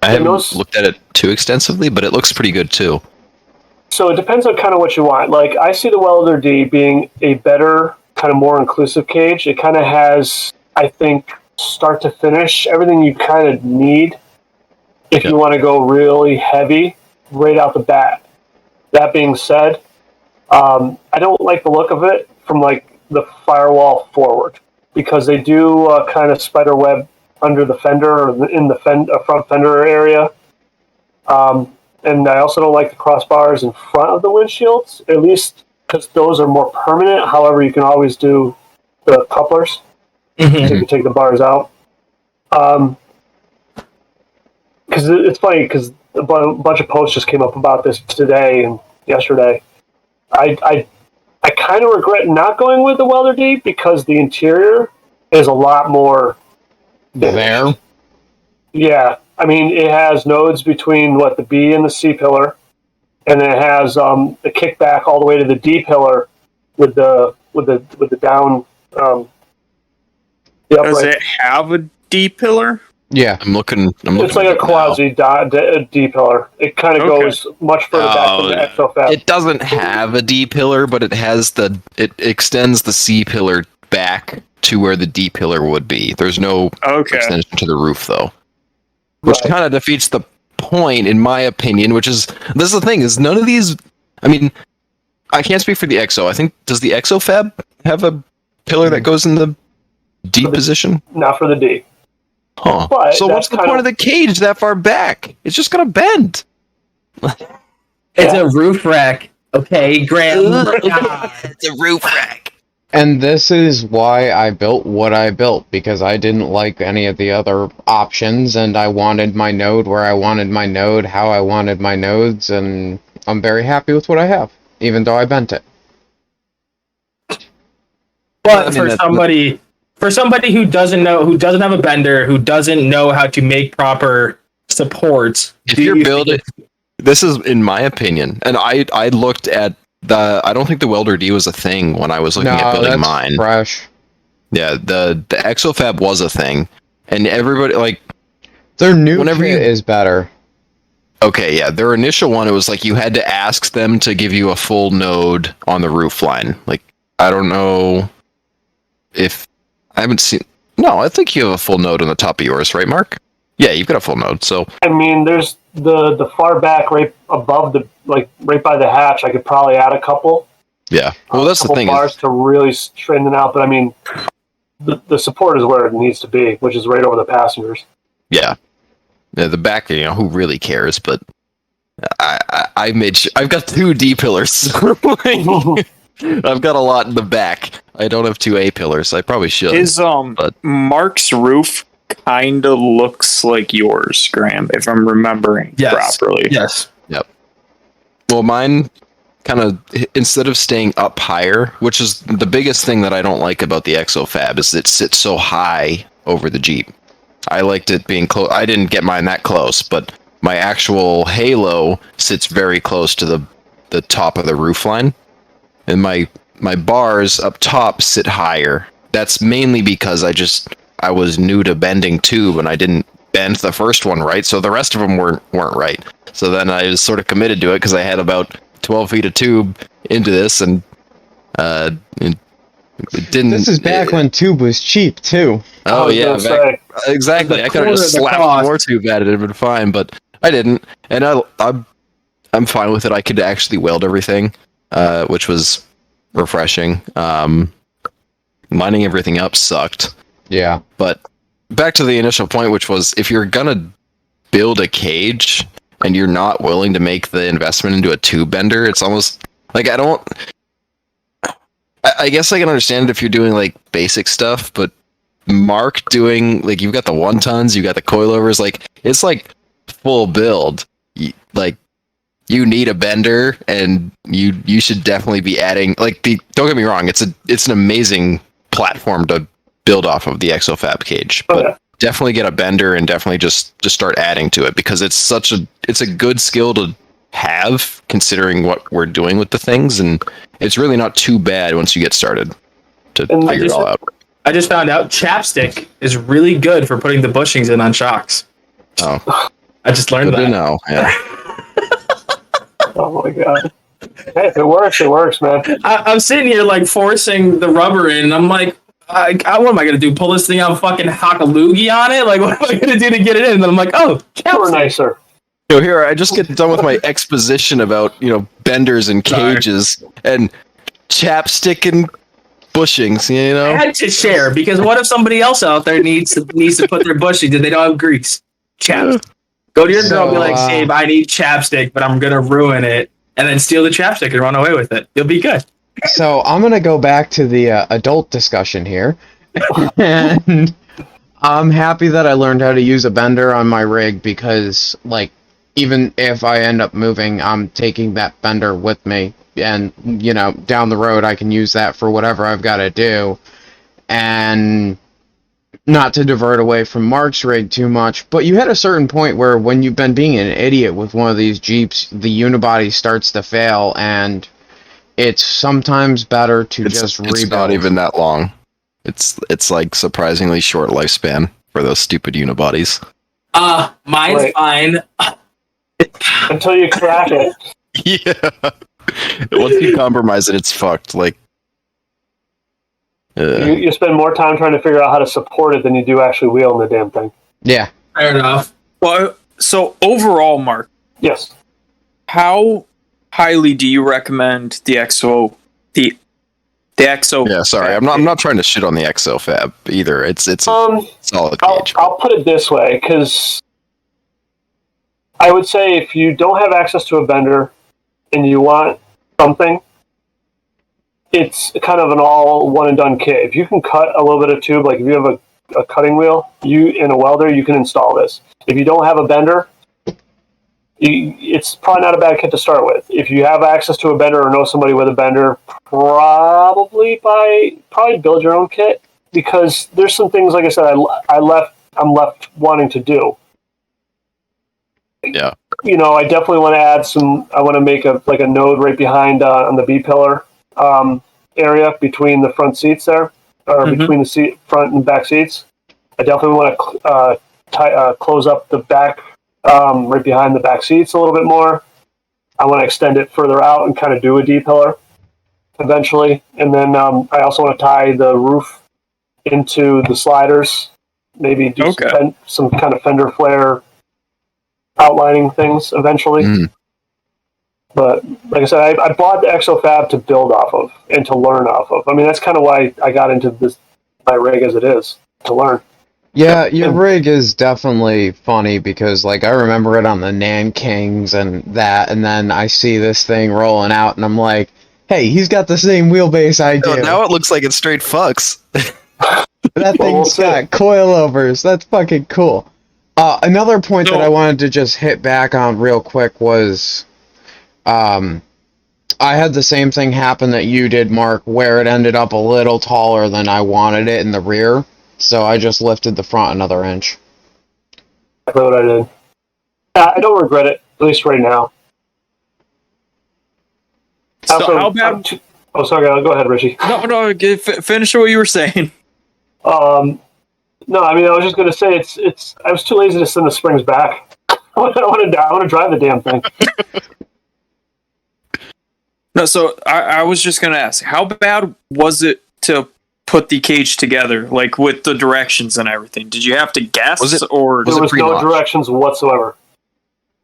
I haven't looked at it too extensively, but it looks pretty good too. So it depends on kind of what you want. I see the Welder D being a better, kind of more inclusive cage. It kind of has, I think, start to finish, everything you kind of need if you want to go really heavy. right out the bat. That being said, I don't like the look of it from like the firewall forward because they do kind of spider web under the fender or in the front fender area. And I also don't like the crossbars in front of the windshields, at least because those are more permanent. However, you can always do the couplers. So you can take the bars out. Because it's funny, because a bunch of posts just came up about this today and yesterday. I kind of regret not going with the Welder D because the interior is a lot more There? Yeah, I mean, it has nodes between the B and the C pillar, and then it has the kickback all the way to the D pillar with the down. The Does upright. it have a D pillar? Yeah. I'm looking. It's like a quasi D pillar. It kind of goes much further back than the XOFAB. It doesn't have a D pillar, but it has it extends the C pillar back to where the D pillar would be. There's no extension to the roof, though. Which kind of defeats the point, in my opinion, this is the thing, is none of these, I mean, I can't speak for the XO. I think, does the XOFAB have a pillar that goes in the D position? Not for the D. Huh. But so what's the point of the cage that far back? It's just going to bend. It's a roof rack. Okay, Graham. It's a roof rack. And this is why I built what I built, because I didn't like any of the other options, and I wanted my node where I wanted my node, how I wanted my nodes, and I'm very happy with what I have, even though I bent it. But for somebody who doesn't know, who doesn't have a bender, who doesn't know how to make proper supports, if you're building, this is in my opinion, and I looked at I don't think the Welder D was a thing when I was looking at building mine. Fresh. Yeah, the XOFAB was a thing, and everybody their new kit is better. Okay, yeah, their initial one, it was like you had to ask them to give you a full node on the roof line. Like, I don't know if I haven't seen. No, I think you have a full node on the top of yours, right, Mark? Yeah, you've got a full node. So I mean, there's the far back right above right by the hatch. I could probably add a couple. Yeah, well, that's the thing. Bars to really straighten it out, but I mean, the support is where it needs to be, which is right over the passengers. Yeah, the back. Who really cares? But I've got 2 D pillars. I've got a lot in the back. I don't have 2 A pillars. I probably should. But Mark's roof kind of looks like yours, Graham, if I'm remembering properly. Yes. Yep. Well, mine kind of, instead of staying up higher, which is the biggest thing that I don't like about the XOFAB, is it sits so high over the Jeep. I liked it being close. I didn't get mine that close, but my actual halo sits very close to the top of the roof line. And my bars up top sit higher. That's mainly because I was new to bending tube, and I didn't bend the first one right, so the rest of them weren't right. So then I was sort of committed to it because I had about 12 feet of tube into this, and it didn't. This is back when tube was cheap too. Oh yeah, exactly. I could have just slapped more tube at it; it'd been fine, but I didn't, and I'm fine with it. I could actually weld everything, which was refreshing. Lining everything up sucked. Yeah. But back to the initial point, which was, if you're gonna build a cage and you're not willing to make the investment into a tube bender, it's almost like I guess I can understand it if you're doing like basic stuff, but Mark doing, like, you've got the 1-tons, you've got the coilovers, like, it's like full build. Like, you need a bender, and you should definitely be adding, like, don't get me wrong, it's an amazing platform to build off of the XOFAB cage, but definitely get a bender and definitely just start adding to it, because it's a good skill to have, considering what we're doing with the things, and it's really not too bad once you get started to figure it all out. I just found out chapstick is really good for putting the bushings in on shocks. Oh, I just learned that. Now, yeah. Oh my god! Hey, if it works, it works, man. I'm sitting here like forcing the rubber in, and I'm like, what am I gonna do? Pull this thing out, fucking hock a loogie on it? Like, what am I gonna do to get it in? And then I'm like, oh, We're nicer. So here, I just get done with my exposition about, benders and cages and chapstick and bushings, I had to share because what if somebody else out there needs to put their bushings and they don't have grease? Chapstick. Go to your girl and be like, "Babe, I need chapstick, but I'm gonna ruin it," and then steal the chapstick and run away with it. You'll be good. So I'm gonna go back to the adult discussion here, and I'm happy that I learned how to use a bender on my rig because, like, even if I end up moving, I'm taking that bender with me, and down the road I can use that for whatever I've got to do, and not to divert away from Mark's rig too much, but you hit a certain point where when you've been being an idiot with one of these Jeeps, the unibody starts to fail, and it's sometimes better to just rebuild. It's not even that long. It's like surprisingly short lifespan for those stupid unibodies. Mine's fine. Until you crack it. Yeah. Once you compromise it, it's fucked. Like, you spend more time trying to figure out how to support it than you do actually wheeling the damn thing. Yeah. Fair enough. Well, so overall, Mark. Yes. How highly do you recommend the XO? The XO. Yeah, sorry, I'm not trying to shit on the XO Fab either. It's a solid cage. I'll put it this way, because I would say if you don't have access to a bender and you want something, it's kind of an all one and done kit. If you can cut a little bit of tube, like if you have a cutting wheel, and a welder, you can install this. If you don't have a bender, it's probably not a bad kit to start with. If you have access to a bender or know somebody with a bender, probably build your own kit, because there's some things, like I said, I'm left wanting to do. Yeah. I definitely want to add some. I want to make a node right behind on the B pillar area between the front seats there, or between the front and back seats. I definitely want to close up the back right behind the back seats a little bit more. I want to extend it further out and kind of do a D pillar eventually, and then I also want to tie the roof into the sliders. Maybe do some kind of fender flare outlining things eventually. But like I said, I bought the ExoFab to build off of and to learn off of. I mean, that's kind of why I got into my rig as it is, to learn. Yeah, your rig is definitely funny because, like, I remember it on the Nan Kings and that, and then I see this thing rolling out, and I'm like, hey, he's got the same wheelbase I do. Now it looks like it's straight fucks. That thing's got coilovers. That's fucking cool. Another point that I wanted to just hit back on real quick was, I had the same thing happen that you did, Mark, where it ended up a little taller than I wanted it in the rear, so I just lifted the front another inch. That's what I did. I don't regret it, at least right now. So how bad? Sorry, go ahead, Richie. No, finish what you were saying. No, I mean, I was just going to say I was too lazy to send the springs back. I want to drive the damn thing. No, so I was just going to ask, how bad was it to put the cage together, like with the directions and everything? Did you have to guess, or there was no directions whatsoever?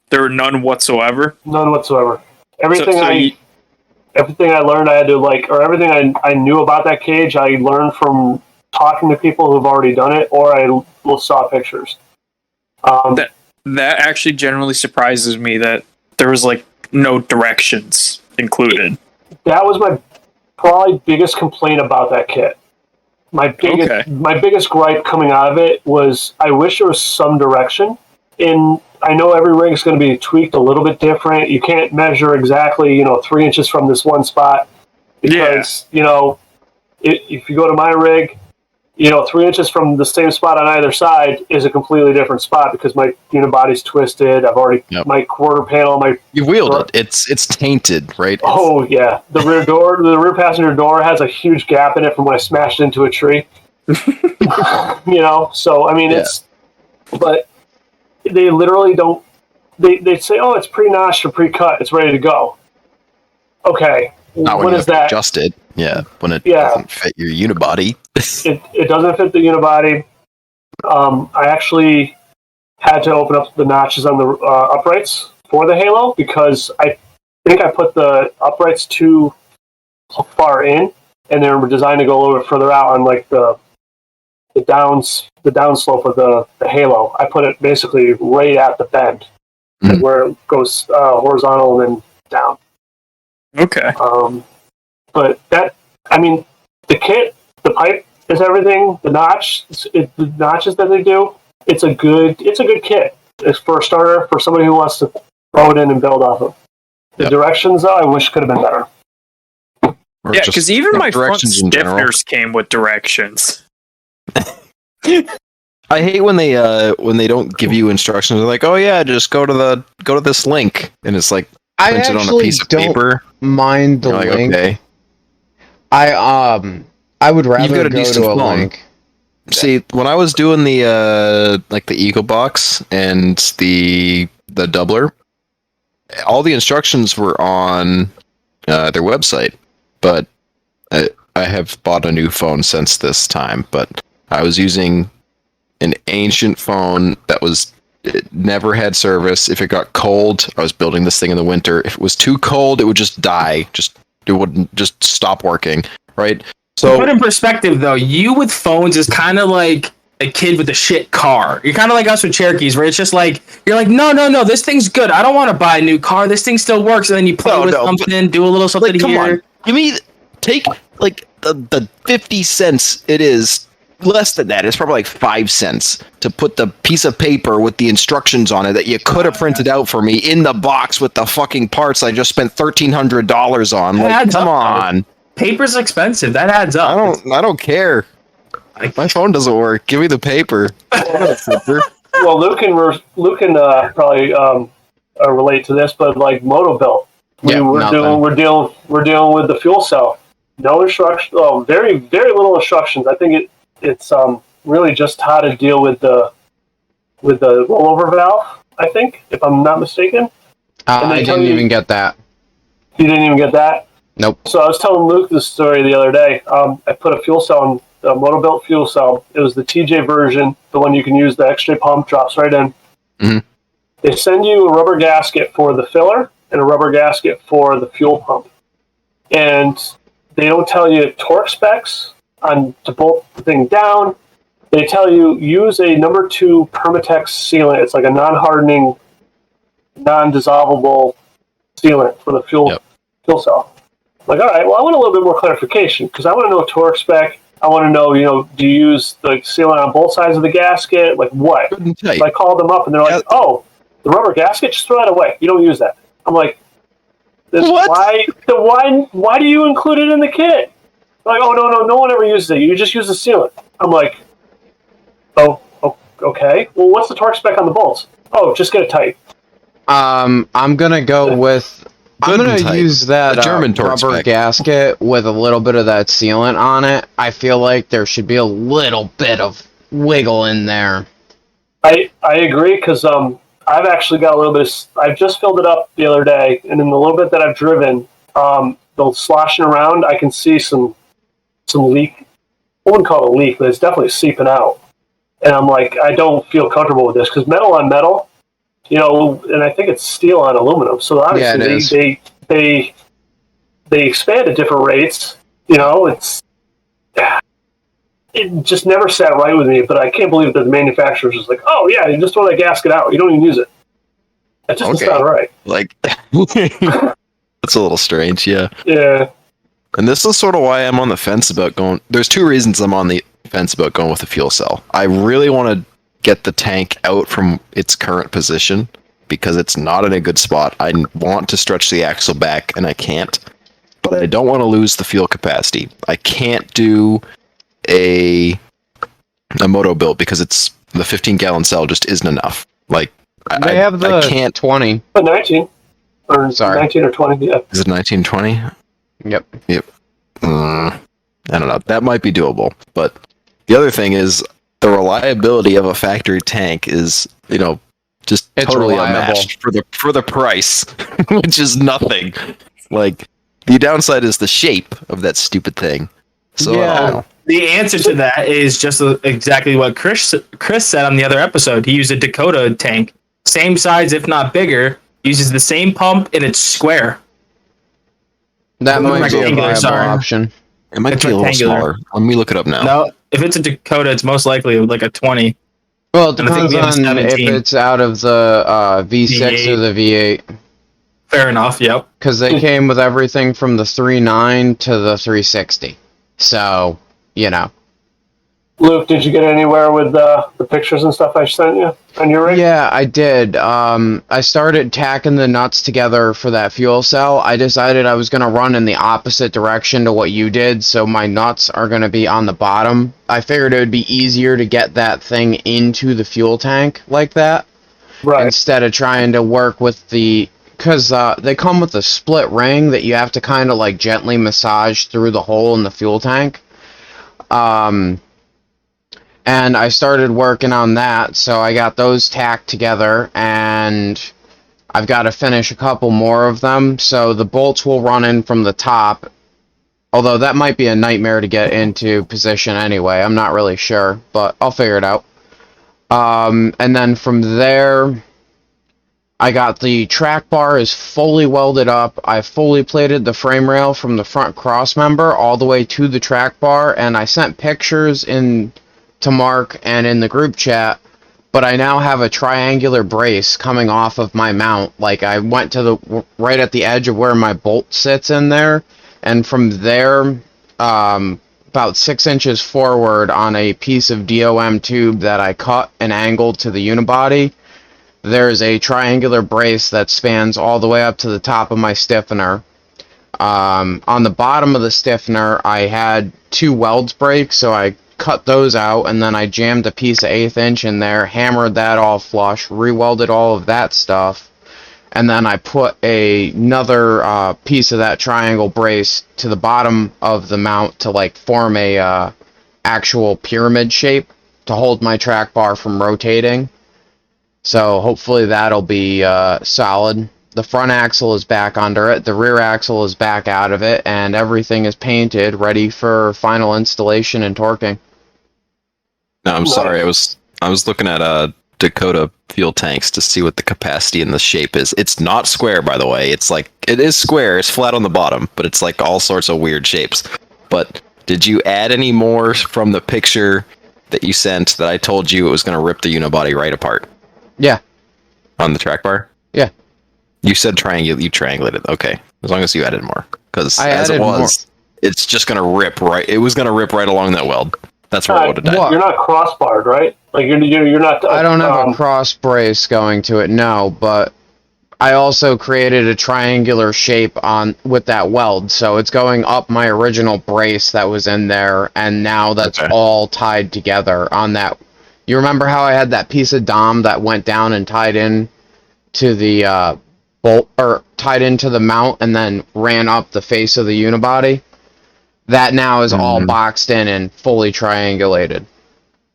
There were none whatsoever. None whatsoever. Everything I learned, I had to or everything I knew about that cage, I learned from talking to people who've already done it, or I saw pictures. That actually generally surprises me that there was no directions included. That was my probably biggest complaint about that kit. My biggest gripe coming out of it was I wish there was some direction. And I know every rig is going to be tweaked a little bit different. You can't measure exactly 3 inches from this one spot because if you go to my rig, 3 inches from the same spot on either side is a completely different spot because my body's twisted. I've already my quarter panel. You wheeled it. It's tainted, right? Oh yeah, the rear passenger door has a huge gap in it from when I smashed into a tree. So I mean but they literally don't. They say, oh, it's pre-notched or pre-cut. It's ready to go. Okay, not when is that adjusted? Yeah, when it doesn't fit your unibody. It doesn't fit the unibody. I actually had to open up the notches on the uprights for the halo because I think I put the uprights too far in, and they were designed to go a little bit further out on like the downslope of the halo. I put it basically right at the bend, where it goes horizontal and then down. Okay. But that, I mean, the kit, the pipe is everything. The the notches that they do, it's a good kit. It's for a starter, for somebody who wants to throw it in and build off of. The directions, though, I wish could have been better. Yeah, because even my front stiffeners came with directions. I hate when they don't give you instructions. They're like, "Oh yeah, just go to this link," and it's like printed on a piece of paper. Mind the like, link. Okay. I would rather go to a link. See, when I was doing the the Eagle Box and the doubler, all the instructions were on their website, but I have bought a new phone since this time. But I was using an ancient phone that it never had service. If it got cold, I was building this thing in the winter. If it was too cold, it would just die. It wouldn't just stop working, right? So put in perspective, though, you with phones is kind of like a kid with a shit car. You're kind of like us with Cherokees, where it's just like, you're like, no, this thing's good. I don't want to buy a new car. This thing still works. And then you play with something, do a little something come here. On. Take like the 50 cents it is. Less than that. It's probably like 5 cents to put the piece of paper with the instructions on it that you could have printed out for me in the box with the fucking parts I just spent $1,300 on. Like, come on. Paper's expensive. That adds up. I don't care. My phone doesn't work. Give me the paper. Well, Luke can probably relate to this, but like Motobuilt, we're dealing with the fuel cell. No instruction. Oh, very very little instructions. I think it's really just how to deal with the rollover valve. I think, if I'm not mistaken. I didn't even get that. You didn't even get that? Nope. So I was telling Luke this story the other day. I put a fuel cell in, a Motobuilt fuel cell. It was the TJ version, the one you can use, the XJ pump, drops right in. Mm-hmm. They send you a rubber gasket for the filler and a rubber gasket for the fuel pump. And they don't tell you torque specs to bolt the thing down. They tell you use a number 2 Permatex sealant. It's like a non-hardening, non-dissolvable sealant for the fuel cell. Like, all right, well, I want a little bit more clarification because I want to know torque spec. I want to know, do you use the sealant on both sides of the gasket? Like what? So I called them up and they're like, oh, the rubber gasket, just throw that away. You don't use that. I'm like, what? Why do you include it in the kit? Like, oh, no one ever uses it. You just use the sealant. I'm like, oh, okay. Well, what's the torque spec on the bolts? Oh, just get it tight. I'm gonna go with. I'm gonna use that German rubber gasket with a little bit of that sealant on it. I feel like there should be a little bit of wiggle in there. I agree because I've actually got a little bit of. I've just filled it up the other day, and in the little bit that I've driven, the sloshing around, I can see some leak. I wouldn't call it a leak, but it's definitely seeping out. And I'm like, I don't feel comfortable with this because metal on metal, and I think it's steel on aluminum. So obviously they expand at different rates. It just never sat right with me. But I can't believe that the manufacturer's just like, oh yeah, you just throw that gasket out. You don't even use it. That just doesn't sound right. Like that's a little strange. Yeah. Yeah. And this is sort of why I'm on the fence about going. There's 2 reasons I'm on the fence about going with a fuel cell. I really want to get the tank out from its current position because it's not in a good spot. I want to stretch the axle back and I can't. But I don't want to lose the fuel capacity. I can't do a Motobuilt because it's the 15-gallon cell just isn't enough. Like they have the I can't 20. 19 or sorry, 19 or 20. Yeah. Is it 1920? Yep. I don't know. That might be doable. But the other thing is the reliability of a factory tank is, just it's totally reliable. unmatched for the price, which is nothing. Like the downside is the shape of that stupid thing. So yeah, The answer to that is just exactly what Chris said on the other episode. He used a Dakota tank, same size if not bigger, uses the same pump, and it's square. That might be a Rectangular, viable sorry. option. It might It's be a little rectangular. smaller. Let me look it up now. No, if it's a Dakota, it's most likely like a 20. Well, it And I think depends we have on if 17. it's out of the V6 or the V8. Fair enough. Yep. Because they came with everything from the 3.9 to the 360. So, you know. Luke, did you get anywhere with the pictures and stuff I sent you on your rig? Yeah, I did. I started tacking the nuts together for that fuel cell. I decided I was going to run in the opposite direction to what you did, so my nuts are going to be on the bottom. I figured it would be easier to get that thing into the fuel tank like that. Right. Instead of trying to work with the... Because they come with a split ring that you have to kind of like gently massage through the hole in the fuel tank. And I started working on that, so I got those tacked together, and I've got to finish a couple more of them, so the bolts will run in from the top, although that might be a nightmare to get into position anyway. I'm not really sure, but I'll figure it out. And then from there, I got the track bar is fully welded up. I fully plated the frame rail from the front cross member all the way to the track bar, and I sent pictures to Mark and in the group chat, but I now have a triangular brace coming off of my mount. Like, I went to the right at the edge of where my bolt sits in there, and from there, about 6 inches forward on a piece of DOM tube that I cut and angled to the unibody, there's a triangular brace that spans all the way up to the top of my stiffener. On the bottom of the stiffener, I had 2 welds break, so I cut those out, and then I jammed a piece of 1/8 inch in there, hammered that all flush, re-welded all of that stuff, and then I put another piece of that triangle brace to the bottom of the mount to like form a actual pyramid shape to hold my track bar from rotating. So hopefully that'll be solid. The front axle is back under it, the rear axle is back out of it, and everything is painted, ready for final installation and torquing. No, I'm sorry. I was looking at Dakota fuel tanks to see what the capacity and the shape is. It's not square, by the way. It's like, it is square. It's flat on the bottom, but it's like all sorts of weird shapes. But did you add any more from the picture that you sent that I told you it was going to rip the unibody right apart? Yeah. On the track bar? Yeah. You said you triangulated. Okay. As long as you added more. Because as it added was, it's just going to rip right. It was going to rip right along that weld. That's where it would have died. What? You're not crossbarred, right? Like you're not. I don't have a cross brace going to it, no, but I also created a triangular shape with that weld, so it's going up my original brace that was in there, and now that's all tied together on that. You remember how I had that piece of DOM that went down and tied in to the bolt, or tied into the mount and then ran up the face of the unibody? That now is all boxed in and fully triangulated.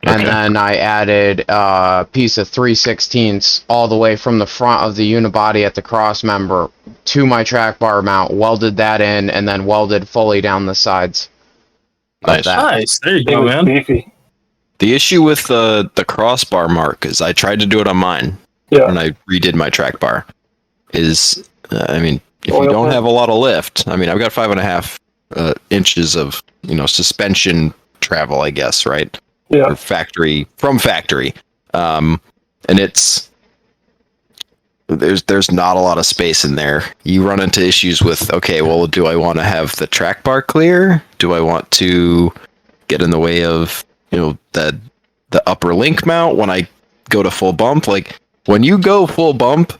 Okay. And then I added a piece of 3/16 all the way from the front of the unibody at the cross member to my track bar mount, welded that in, and then welded fully down the sides. Nice. Nice. There you go, man. Beefy. The issue with the crossbar mark is I tried to do it on mine when I redid my track bar. Is if you don't have a lot of lift, I've got 5.5 inches of suspension travel, I guess, right? Yeah. Or from factory, and there's not a lot of space in there. You run into issues with, okay, well, do I want to have the track bar clear? Do I want to get in the way of the upper link mount when I go to full bump? Like when you go full bump,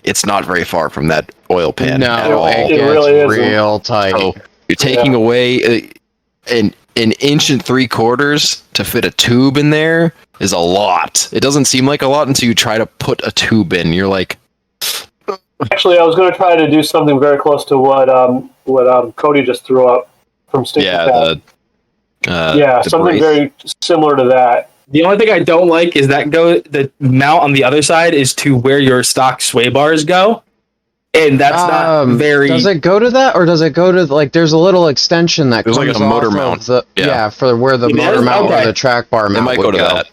it's not very far from that oil pan. No, at all. it It really gets isn't. real tight. So you're taking away an 1 3/4 inches to fit a tube in there is a lot. It doesn't seem like a lot until you try to put a tube in. You're like, Actually, I was going to try to do something very close to what Cody just threw up from Sticky Pad. the Something brace. very similar to that. The only thing I don't like is the mount on the other side is to where your stock sway bars go. and that's not very. Does it go to that, or does it go to like? There's a little extension that There's comes like a motor off mount. Of for where the It motor is? mount Okay. or the track bar It mount might would go to that.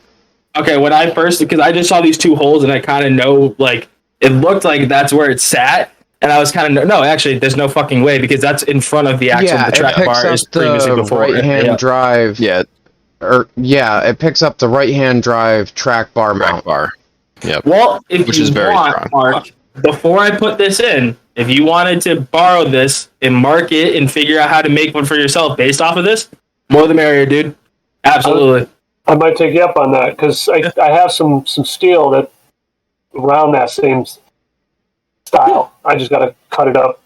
Okay, when I first, because I just saw these two holes and I kind of know, like, it looked like that's where it sat, and I was kind of, no, actually, there's no fucking way, because that's in front of the axle. Yeah, The track it picks bar up is previously the before. right-hand drive. Yeah, It picks up the right-hand drive track bar track mount. bar. Yep. Well, if Which you is very want, strong. Mark, before I put this in, if you wanted to borrow this and mark it and figure out how to make one for yourself based off of this, more the merrier, dude. Absolutely. I might take you up on that because I have some steel that around that same style. I just got to cut it up.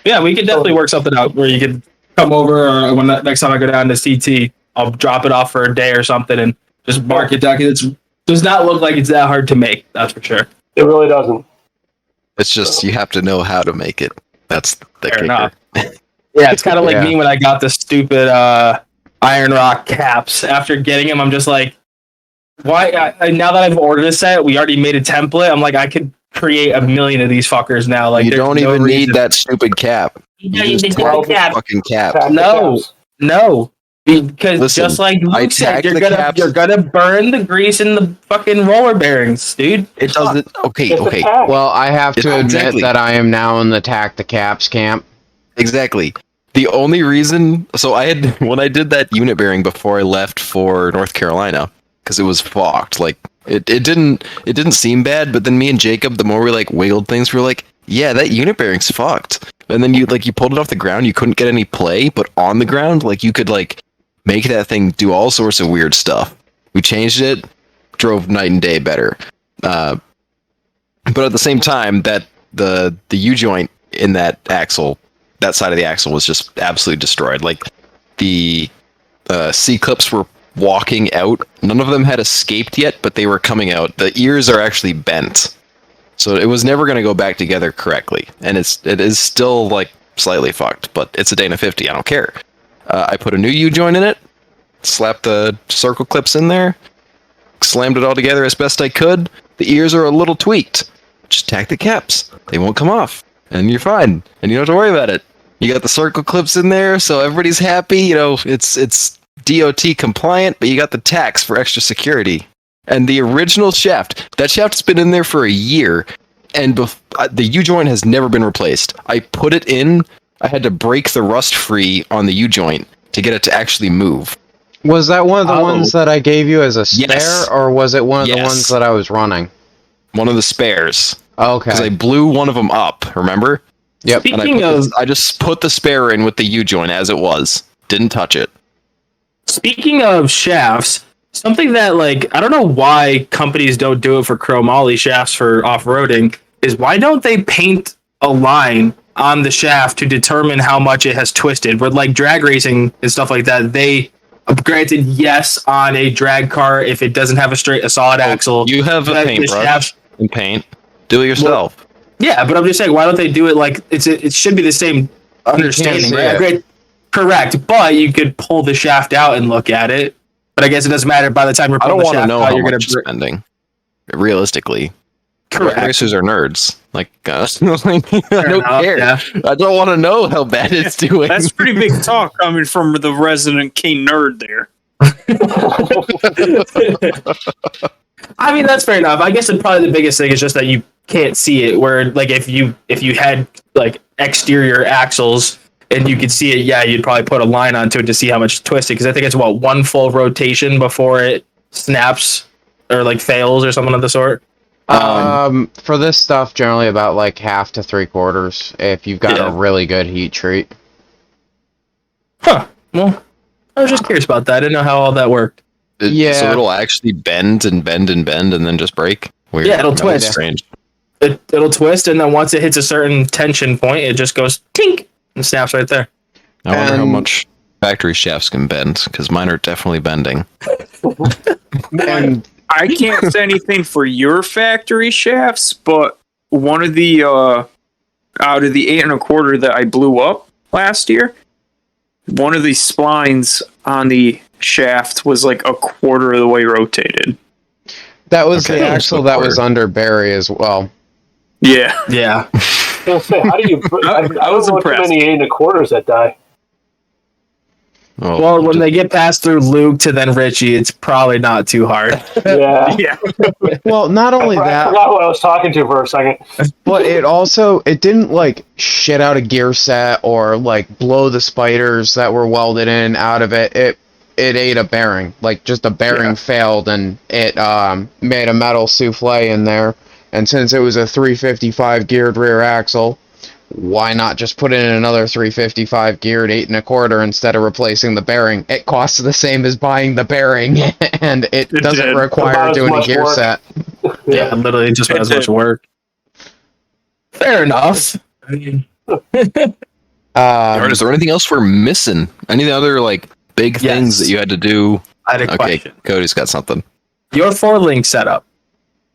Yeah, we could definitely work something out where you could come over, or when next time I go down to CT, I'll drop it off for a day or something and just mark it down. 'Cause it does not look like it's that hard to make. That's for sure. It really doesn't. It's just you have to know how to make it. That's the Fair kicker. enough. Yeah, it's kind of like Yeah. me when I got the stupid Iron Rock caps. After getting them, I'm just like, why? Now that I've ordered a set, we already made a template. I'm like, I could create a million of these fuckers now. Like, You there's don't no even reason. need that stupid cap. You You just need tack the the cap. fucking cap. Tack the No. caps. No, because Listen, just like I Luke said, tacked you're the gonna caps. burn the grease in the fucking roller bearings, dude. It doesn't. Okay, It's a okay. tack. Well, I have to admit Exactly. that I am now in the tack the caps camp. Exactly. The only reason, so I had when I did that unit bearing before I left for North Carolina, because it was fucked. Like it didn't seem bad, but then me and Jacob, the more we like wiggled things, we were like, yeah, that unit bearing's fucked. And then you pulled it off the ground, you couldn't get any play, but on the ground, like you could like make that thing do all sorts of weird stuff. We changed it, drove night and day better. But at the same time, that the U joint in that axle, that side of the axle was just absolutely destroyed. Like the C clips were walking out. None of them had escaped yet, but they were coming out. The ears are actually bent, so it was never going to go back together correctly. And it is still like slightly fucked, but it's a Dana 50. I don't care. I put a new U joint in it, slapped the circle clips in there, slammed it all together as best I could. The ears are a little tweaked. Just tack the caps. They won't come off. And you're fine. And you don't have to worry about it. You got the circle clips in there, so everybody's happy. You know, it's DOT compliant, but you got the tacks for extra security. And the original shaft, that shaft's been in there for a year, and the U-joint has never been replaced. I put it in, I had to break the rust free on the U-joint to get it to actually move. Was that one of the ones that I gave you as a spare, Yes. or was it one of the Yes. ones that I was running? One of the spares. Because I Okay. blew one of them up, remember? Yep. And Speaking of I just put the spare in with the U-joint as it was. Didn't touch it. Speaking of shafts, something that like I don't know why companies don't do it for chromoly shafts for off-roading is why don't they paint a line on the shaft to determine how much it has twisted? With like drag racing and stuff like that, they granted yes on a drag car if it doesn't have a solid axle. You have a the paintbrush shaft- and paint. Do it yourself. Yeah, but I'm just saying, why don't they do it like it should be the same understanding, see right? it. Great. Correct, but you could pull the shaft out and look at it. But I guess it doesn't matter by the time you're I pulling don't the want to shaft know out, how you're much gonna you're spending. Realistically, correct. racers are nerds. Like, I don't enough, care. yeah. I don't want to know how bad it's doing. That's pretty big talk coming from the resident king nerd there. I mean, that's fair enough. I guess probably the biggest thing is just that you can't see it. Where like if you had like exterior axles and you could see it, yeah, you'd probably put a line onto it to see how much twisted. Because I think it's one full rotation before it snaps or like fails or something of the sort. For this stuff, generally about like half to 3/4 if you've got Yeah. a really good heat treat. Huh. Well, I was just curious about that. I didn't know how all that worked. Yeah. So it'll actually bend and bend and bend and then just break. Weird. Yeah, it'll That twist. was strange. It'll twist, and then once it hits a certain tension point, it just goes tink and snaps right there. I wonder how And- much factory shafts can bend, because mine are definitely bending. And I can't say anything for your factory shafts, but one of the out of the 8 1/4 that I blew up last year, one of the splines on the shaft was like a quarter of the way rotated. that was Okay. the axle that was under Barry as well. Yeah. Yeah. I was gonna say, how do you? I I don't was know impressed. too many 8 1/4s that die. Well, when they get past through Luke to then Richie, it's probably not too hard. Yeah. Yeah. Well, not only I that, forgot who I was talking to for a second. but it didn't like shit out a gear set or like blow the spiders that were welded in out of it. It ate a bearing, like just a bearing failed, and it made a metal souffle in there. And since it was a 355 geared rear axle, why not just put in another 355 geared 8 1/4 instead of replacing the bearing? It costs the same as buying the bearing, and it doesn't did. require About as doing a much gear work. set. Yeah, literally just as much work. Fair enough. I mean, Art, is there anything else we're missing? Any other like big things Yes. that you had to do? I had a Okay, question. Cody's got something. Your 4-link setup,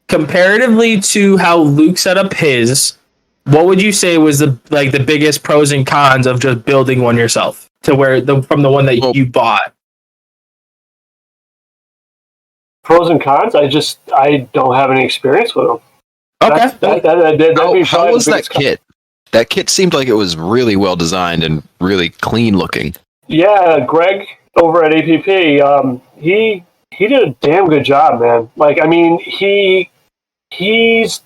comparatively to how Luke set up his, what would you say was the biggest pros and cons of just building one yourself to from the one that Well- you bought? Pros and cons. I don't have any experience with them. Okay. How was that kit? That kit seemed like it was really well designed and really clean looking. Yeah, Greg over at APP, he did a damn good job, man. Like, I mean, he's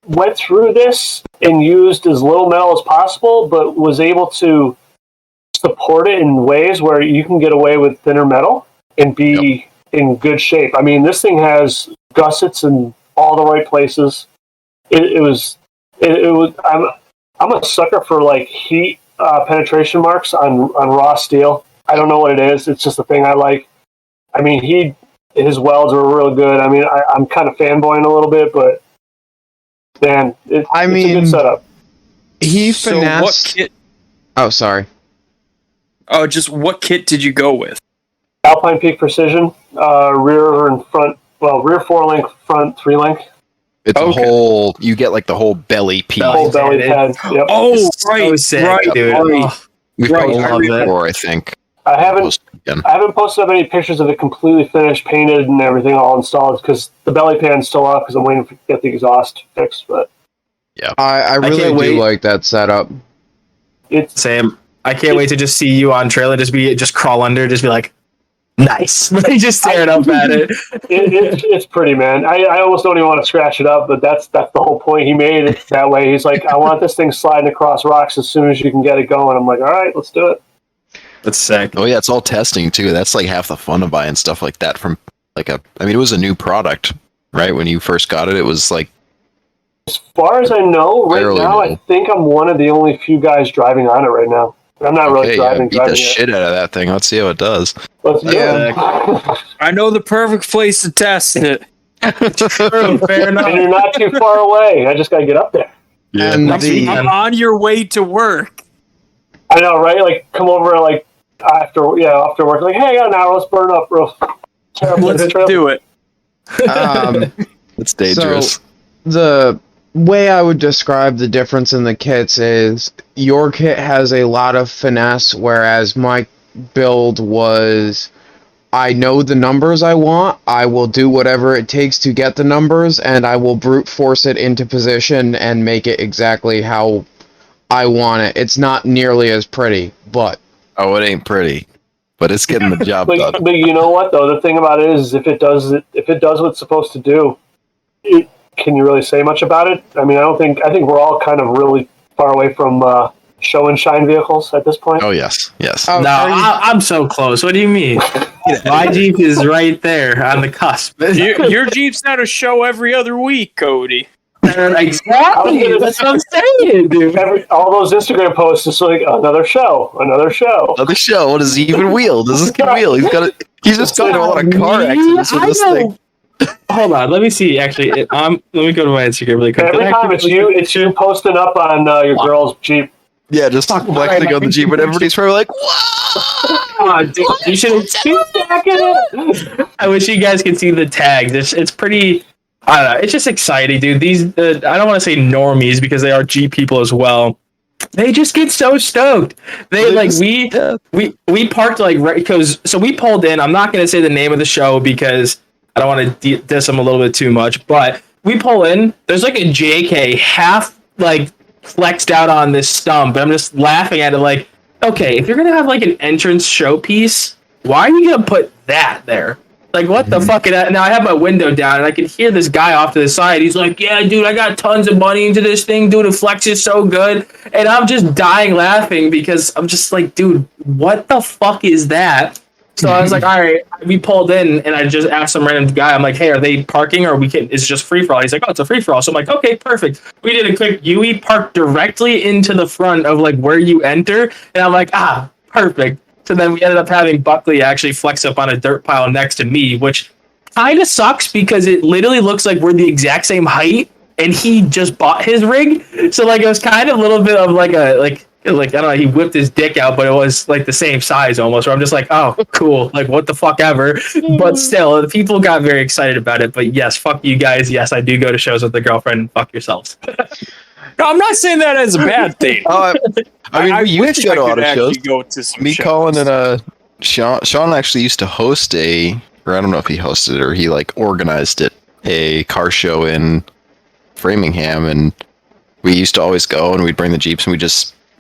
went through this and used as little metal as possible, but was able to support it in ways where you can get away with thinner metal and be in good shape. I mean, this thing has gussets in all the right places. It was. I'm a sucker for like heat penetration marks on raw steel. I don't know what it is. It's just a thing I like. I mean, his welds were real good. I mean, I'm kind of fanboying a little bit, but man, it's a good setup. He So finessed. what kit? Oh, sorry. Oh, just what kit did you go with? Alpine Peak Precision, rear and front. Well, rear 4-link, front 3-link. It's Okay. a whole. You get like the whole belly piece. Whole belly pad. Yep. Oh, It's so right, sick, right, dude. right. Oh, We've Right, posted I love it it. before, I think. I haven't Post again. posted up any pictures of it completely finished, painted, and everything all installed because the belly pan's still off because I'm waiting to get the exhaust fixed. But I really can't do wait. like that setup. it's Sam, I can't wait to just see you on trailer. Just crawl under, just be like, nice. Just staring up at it. it's pretty, man. I almost don't even want to scratch it up, but that's the whole point. He made it that way. He's like, I want this thing sliding across rocks as soon as you can get it going. I'm like, all right, let's do it. That's sick. Oh yeah, it's all testing too. That's like half the fun of buying stuff like that from like a. I mean, it was a new product, right? When you first got it, it was like As far as I know, right Barely now, new. I think I'm one of the only few guys driving on it right now. I'm not really okay, driving. beat the driving it. shit out of that thing. Let's see how it does. Let's do Yeah. it. I know the perfect place to test it. True, fair And enough. you're not too far away. I just got to get up there. And Next the week, I'm on your way to work. I know, right? Like, come over, like, after work. Like, hey, I got an hour. Let's burn up real. Let's do it. It's dangerous. the way I would describe the difference in the kits is your kit has a lot of finesse, whereas my build was I know the numbers I want, I will do whatever it takes to get the numbers, and I will brute force it into position and make it exactly how I want it. It's not nearly as pretty, but Oh, it ain't pretty, but it's getting the job done. But you know what, though? The thing about it is, if it does what it's supposed to do, can you really say much about it? I mean, I think we're all kind of really far away from show and shine vehicles at this point. Oh yes, yes. Oh, No, are you- I'm so close. What do you mean? My Jeep is right there on the cusp. Your Jeep's not a show every other week, Cody. Exactly. That's what I'm saying, dude. All those Instagram posts is like another show. Another show. Does he even wheel? Does this kid wheel? He's just got a lot of car accidents with this thing. Hold on, let me see. Actually, let me go to my Instagram really quick. Every time it's you posting up on your girl's Jeep. Yeah, just flexing on the Jeep, and everybody's probably like, "Whoa!" Oh, dude, you should have seen it. I wish you guys could see the tags. It's pretty. I don't know. It's just exciting, dude. These I don't want to say normies because they are Jeep people as well. They just get so stoked. We parked like because we pulled in. I'm not gonna say the name of the show because I don't want to diss them a little bit too much, but we pull in. There's like a JK half like flexed out on this stump, and I'm just laughing at it. Like, okay, if you're gonna have like an entrance showpiece, why are you gonna put that there? Like, what the fuck? Now I have my window down, and I can hear this guy off to the side. He's like, "Yeah, dude, I got tons of money into this thing, dude. It flexes so good," and I'm just dying laughing because I'm just like, "Dude, what the fuck is that?" So I was like, "All right." We pulled in, and I just asked some random guy. I'm like, "Hey, are they parking, or we can? Is it just free for all?" He's like, "Oh, it's a free for all." So I'm like, "Okay, perfect." We did a quick UE park directly into the front of like where you enter, and I'm like, "Ah, perfect." So then we ended up having Buckley actually flex up on a dirt pile next to me, which kind of sucks because it literally looks like we're the exact same height, and he just bought his rig. So like it was kind of a little bit of like I don't know, he whipped his dick out, but it was like the same size almost. Where I'm just like, oh, cool, like what the fuck ever. But still, the people got very excited about it. But yes, fuck you guys. Yes, I do go to shows with the girlfriend. Fuck yourselves. No, I'm not saying that as a bad thing. I mean, we used to go to auto shows. Go to some Me, shows. Colin, and Sean actually used to host or I don't know if he hosted it or he like organized it, a car show in Framingham, and we used to always go and we'd bring the Jeeps and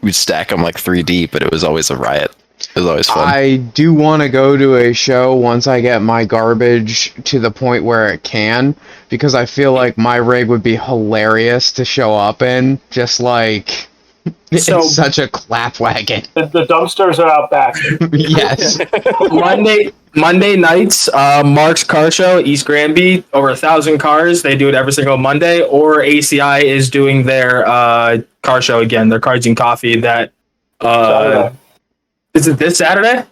we'd stack them like 3 deep, but it was always a riot. It was always fun. I do want to go to a show once I get my garbage to the point where it can, because I feel like my rig would be hilarious to show up in, just like So- it's such a clap wagon. The dumpsters are out back. Yes. Monday nights, Mark's Car Show, East Granby, over 1,000 cars. They do it every single Monday. Or ACI is doing their car show again, their Cards and Coffee. That Saturday. is it this Saturday?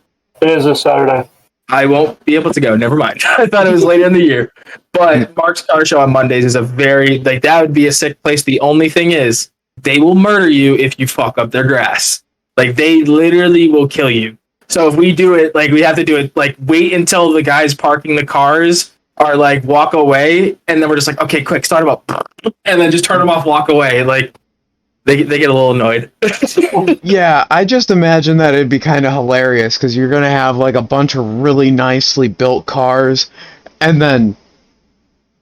It is this Saturday. I won't be able to go. Never mind. I thought it was later in the year. But Mark's Car Show on Mondays is a very like that would be a sick place. The only thing is they will murder you if you fuck up their grass. Like they literally will kill you. So if we do it, like we have to do it, like wait until the guys parking the cars are like walk away, and then we're just like, okay, quick, start them up, and then just turn them off, walk away. Like they get a little annoyed. Yeah, I just imagine that it'd be kind of hilarious because you're gonna have like a bunch of really nicely built cars, and then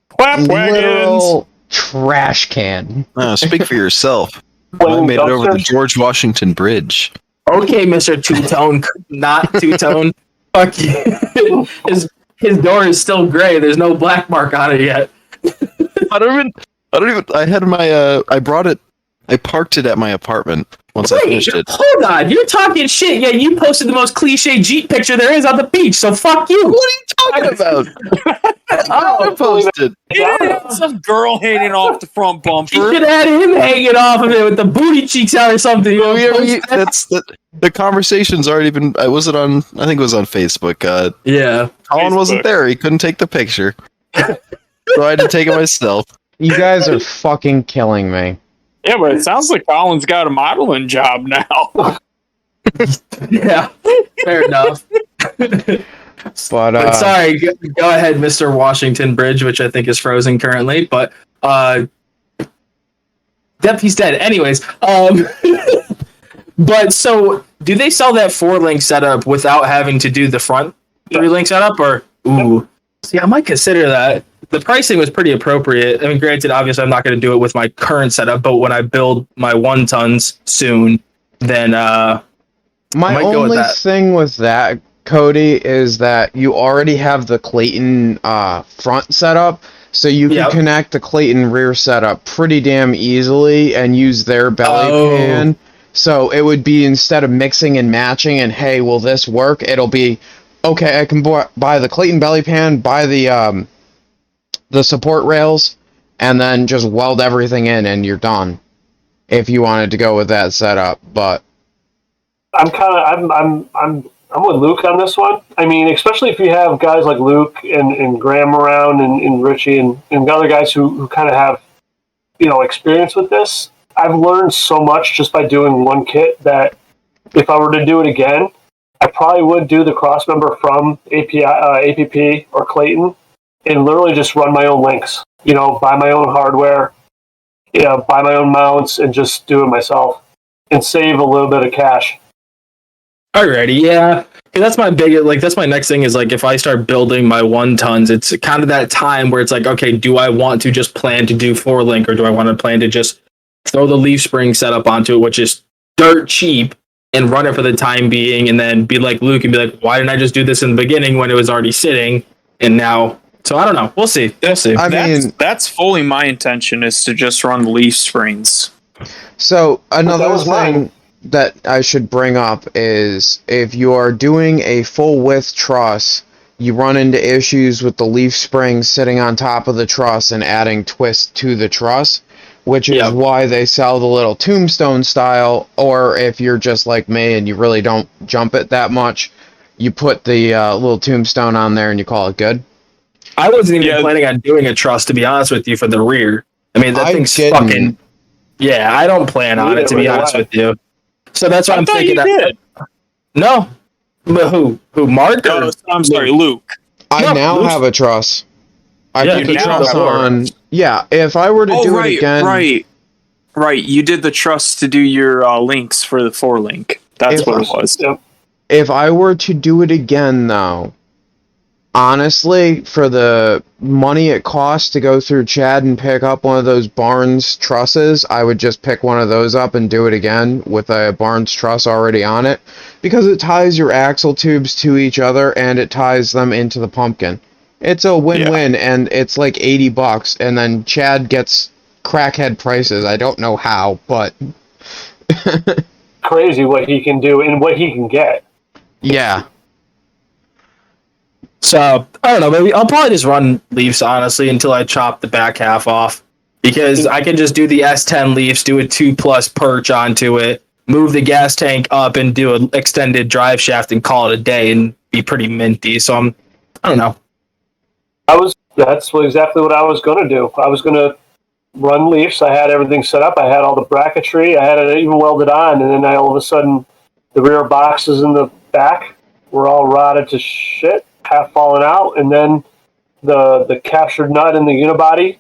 Clap wagons. literal trash can. Speak for yourself. I Flaming made it over the dumpsters. George Washington Bridge. Okay, Mr. Two-Tone, not Two-Tone. Fuck you. His door is still gray. There's no black mark on it yet. I had my, I parked it at my apartment once I finished it. Hold on. You're talking shit. Yeah, you posted the most cliche Jeep picture there is on the beach, so fuck you. What are you talking about? I posted. Yeah, some girl hanging off the front You bumper. should have had him hanging off of it with the booty cheeks out or something. You know, That's the conversation's already been. I think it was on Facebook. yeah. Colin wasn't there. He couldn't take the picture, so I had to take it myself. You guys are fucking killing me. Yeah, but it sounds like Colin's got a modeling job now. Yeah. Fair enough. But But sorry, go ahead, Mr. Washington Bridge, which I think is frozen currently. But yep, he's dead. Anyways, but so do they sell that 4-link setup without having to do the front 3-link setup? Or ooh, see, I might consider that. The pricing was pretty appropriate. I mean, granted, obviously, I'm not going to do it with my current setup, but when I build my 1-tons soon, then my might go with only that. thing with that, Cody, is that you already have the Clayton front setup, so you can Yep. connect the Clayton rear setup pretty damn easily and use their belly Oh. pan. So it would be, instead of mixing and matching and hey, will this work? It'll be okay. I can buy the Clayton belly pan, buy the support rails, and then just weld everything in, and you're done. If you wanted to go with that setup, but I'm with Luke on this one. I mean, especially if you have guys like Luke and Graham around and Richie and other guys who kind of have, experience with this. I've learned so much just by doing one kit that if I were to do it again, I probably would do the cross member from APP or Clayton and literally just run my own links, buy my own hardware, buy my own mounts and just do it myself and save a little bit of cash. Alrighty, yeah. That's my that's my next thing is like, if I start building my 1 tons, it's kind of that time where it's like, okay, do I want to just plan to do 4-link, or do I want to plan to just throw the leaf spring setup onto it, which is dirt cheap, and run it for the time being, and then be like Luke and be like, why didn't I just do this in the beginning when it was already sitting? And now, so I don't know. We'll see. We'll see. That's fully my intention, is to just run the leaf springs. So another thing that I should bring up is, if you are doing a full width truss, you run into issues with the leaf springs sitting on top of the truss and adding twist to the truss, which is why they sell the little tombstone style. Or if you're just like me and you really don't jump it that much, you put the little tombstone on there and you call it good. I wasn't even planning on doing a truss, to be honest with you, for the rear. I mean, that thing's fucking... Yeah, I don't plan on it, to be honest with you. So that's what I'm thinking. Did. No. But who? Mark? No, I'm sorry, Luke. I now have a truss. I put the truss on. Yeah, if I were to do it again... Right, you did the truss to do your links for the 4-link. That's what it was. Yep. If I were to do it again, though, honestly, for the money it costs to go through Chad and pick up one of those Barnes trusses, I would just pick one of those up and do it again with a Barnes truss already on it, because it ties your axle tubes to each other and it ties them into the pumpkin. It's a win-win, and it's like $80, and then Chad gets crackhead prices. I don't know how, but... Crazy what he can do and what he can get. Yeah. So, I don't know, maybe I'll probably just run leafs, honestly, until I chop the back half off. Because I can just do the S10 leafs, do a 2+ perch onto it, move the gas tank up and do an extended drive shaft and call it a day and be pretty minty. So I don't know. That's exactly what I was going to do. I was going to run leafs. I had everything set up. I had all the bracketry. I had it even welded on. And then all of a sudden, the rear boxes in the back were all rotted to shit, half fallen out. And then the captured nut in the unibody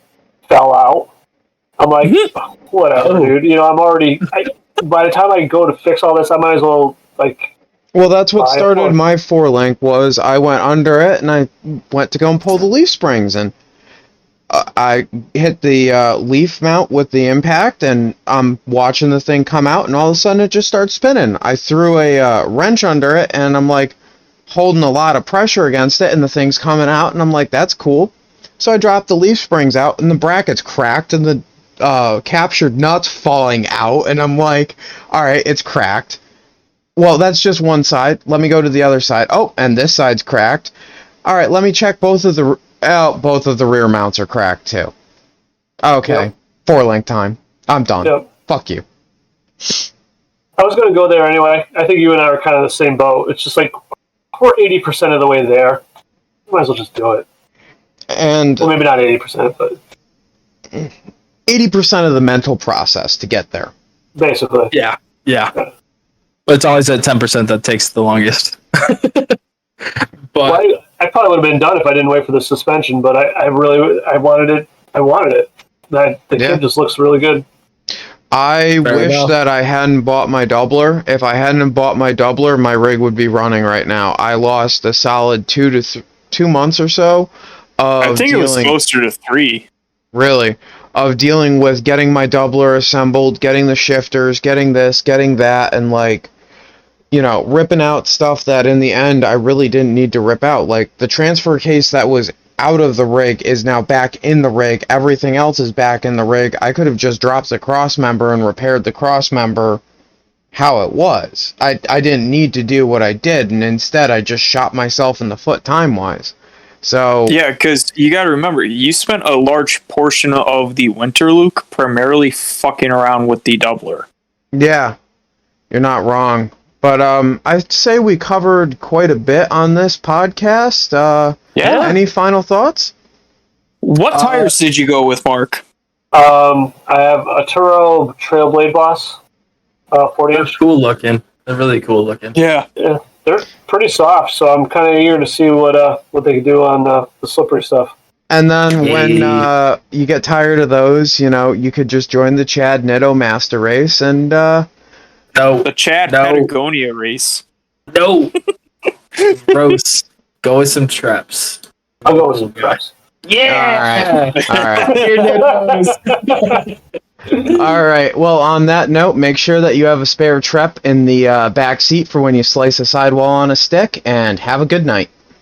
fell out. I'm like, whatever, dude. You know, by the time I go to fix all this, I might as well, like... Well, that's what started my 4-link, was I went under it, and I went to go and pull the leaf springs, and I hit the leaf mount with the impact, and I'm watching the thing come out, and all of a sudden it just starts spinning. I threw a wrench under it, and I'm like holding a lot of pressure against it, and the thing's coming out, and I'm like, that's cool. So I dropped the leaf springs out, and the bracket's cracked, and the captured nuts falling out, and I'm like, alright, it's cracked. Well, that's just one side. Let me go to the other side. Oh, and this side's cracked. Alright, let me check both of the rear mounts are cracked too. Okay, 4-link time. I'm done. Yep. Fuck you. I was going to go there anyway. I think you and I are kind of the same boat. It's just like, we're 80% of the way there. Might as well just do it. And well, maybe not 80%, but 80% of the mental process to get there. Basically. Yeah. But it's always that 10% that takes the longest. But I probably would have been done if I didn't wait for the suspension, but I wanted it. The kid just looks really good. I wish that I hadn't bought my doubler. If I hadn't bought my doubler, my rig would be running right now. I lost a solid 2 months or so of I think it was closer to 3. Really? Of dealing with getting my doubler assembled, getting the shifters, getting this, getting that, and like, you know, ripping out stuff that in the end I really didn't need to rip out. Like, the transfer case that was out of the rig is now back in the rig. Everything else is back in the rig. I could have just dropped the cross member and repaired the cross member how it was. I didn't need to do what I did, and instead I just shot myself in the foot time-wise. So yeah, because you got to remember, you spent a large portion of the winter, Luke, primarily fucking around with the doubler. Yeah, you're not wrong. But I'd say we covered quite a bit on this podcast. Yeah. Any final thoughts? What tires did you go with, Mark? I have a Turo Trail Blade Boss, 40-inch. Cool looking. They're really cool looking. Yeah. They're pretty soft, so I'm kind of eager to see what they can do on the slippery stuff. And then when you get tired of those, you know, you could just join the Chad Nitto Master Race and... the Chad Patagonia race. No. Gross. Go with some traps. I'll go with some traps. Yeah. All right. All right. Well, on that note, make sure that you have a spare trep in the back seat for when you slice a sidewall on a stick, and have a good night.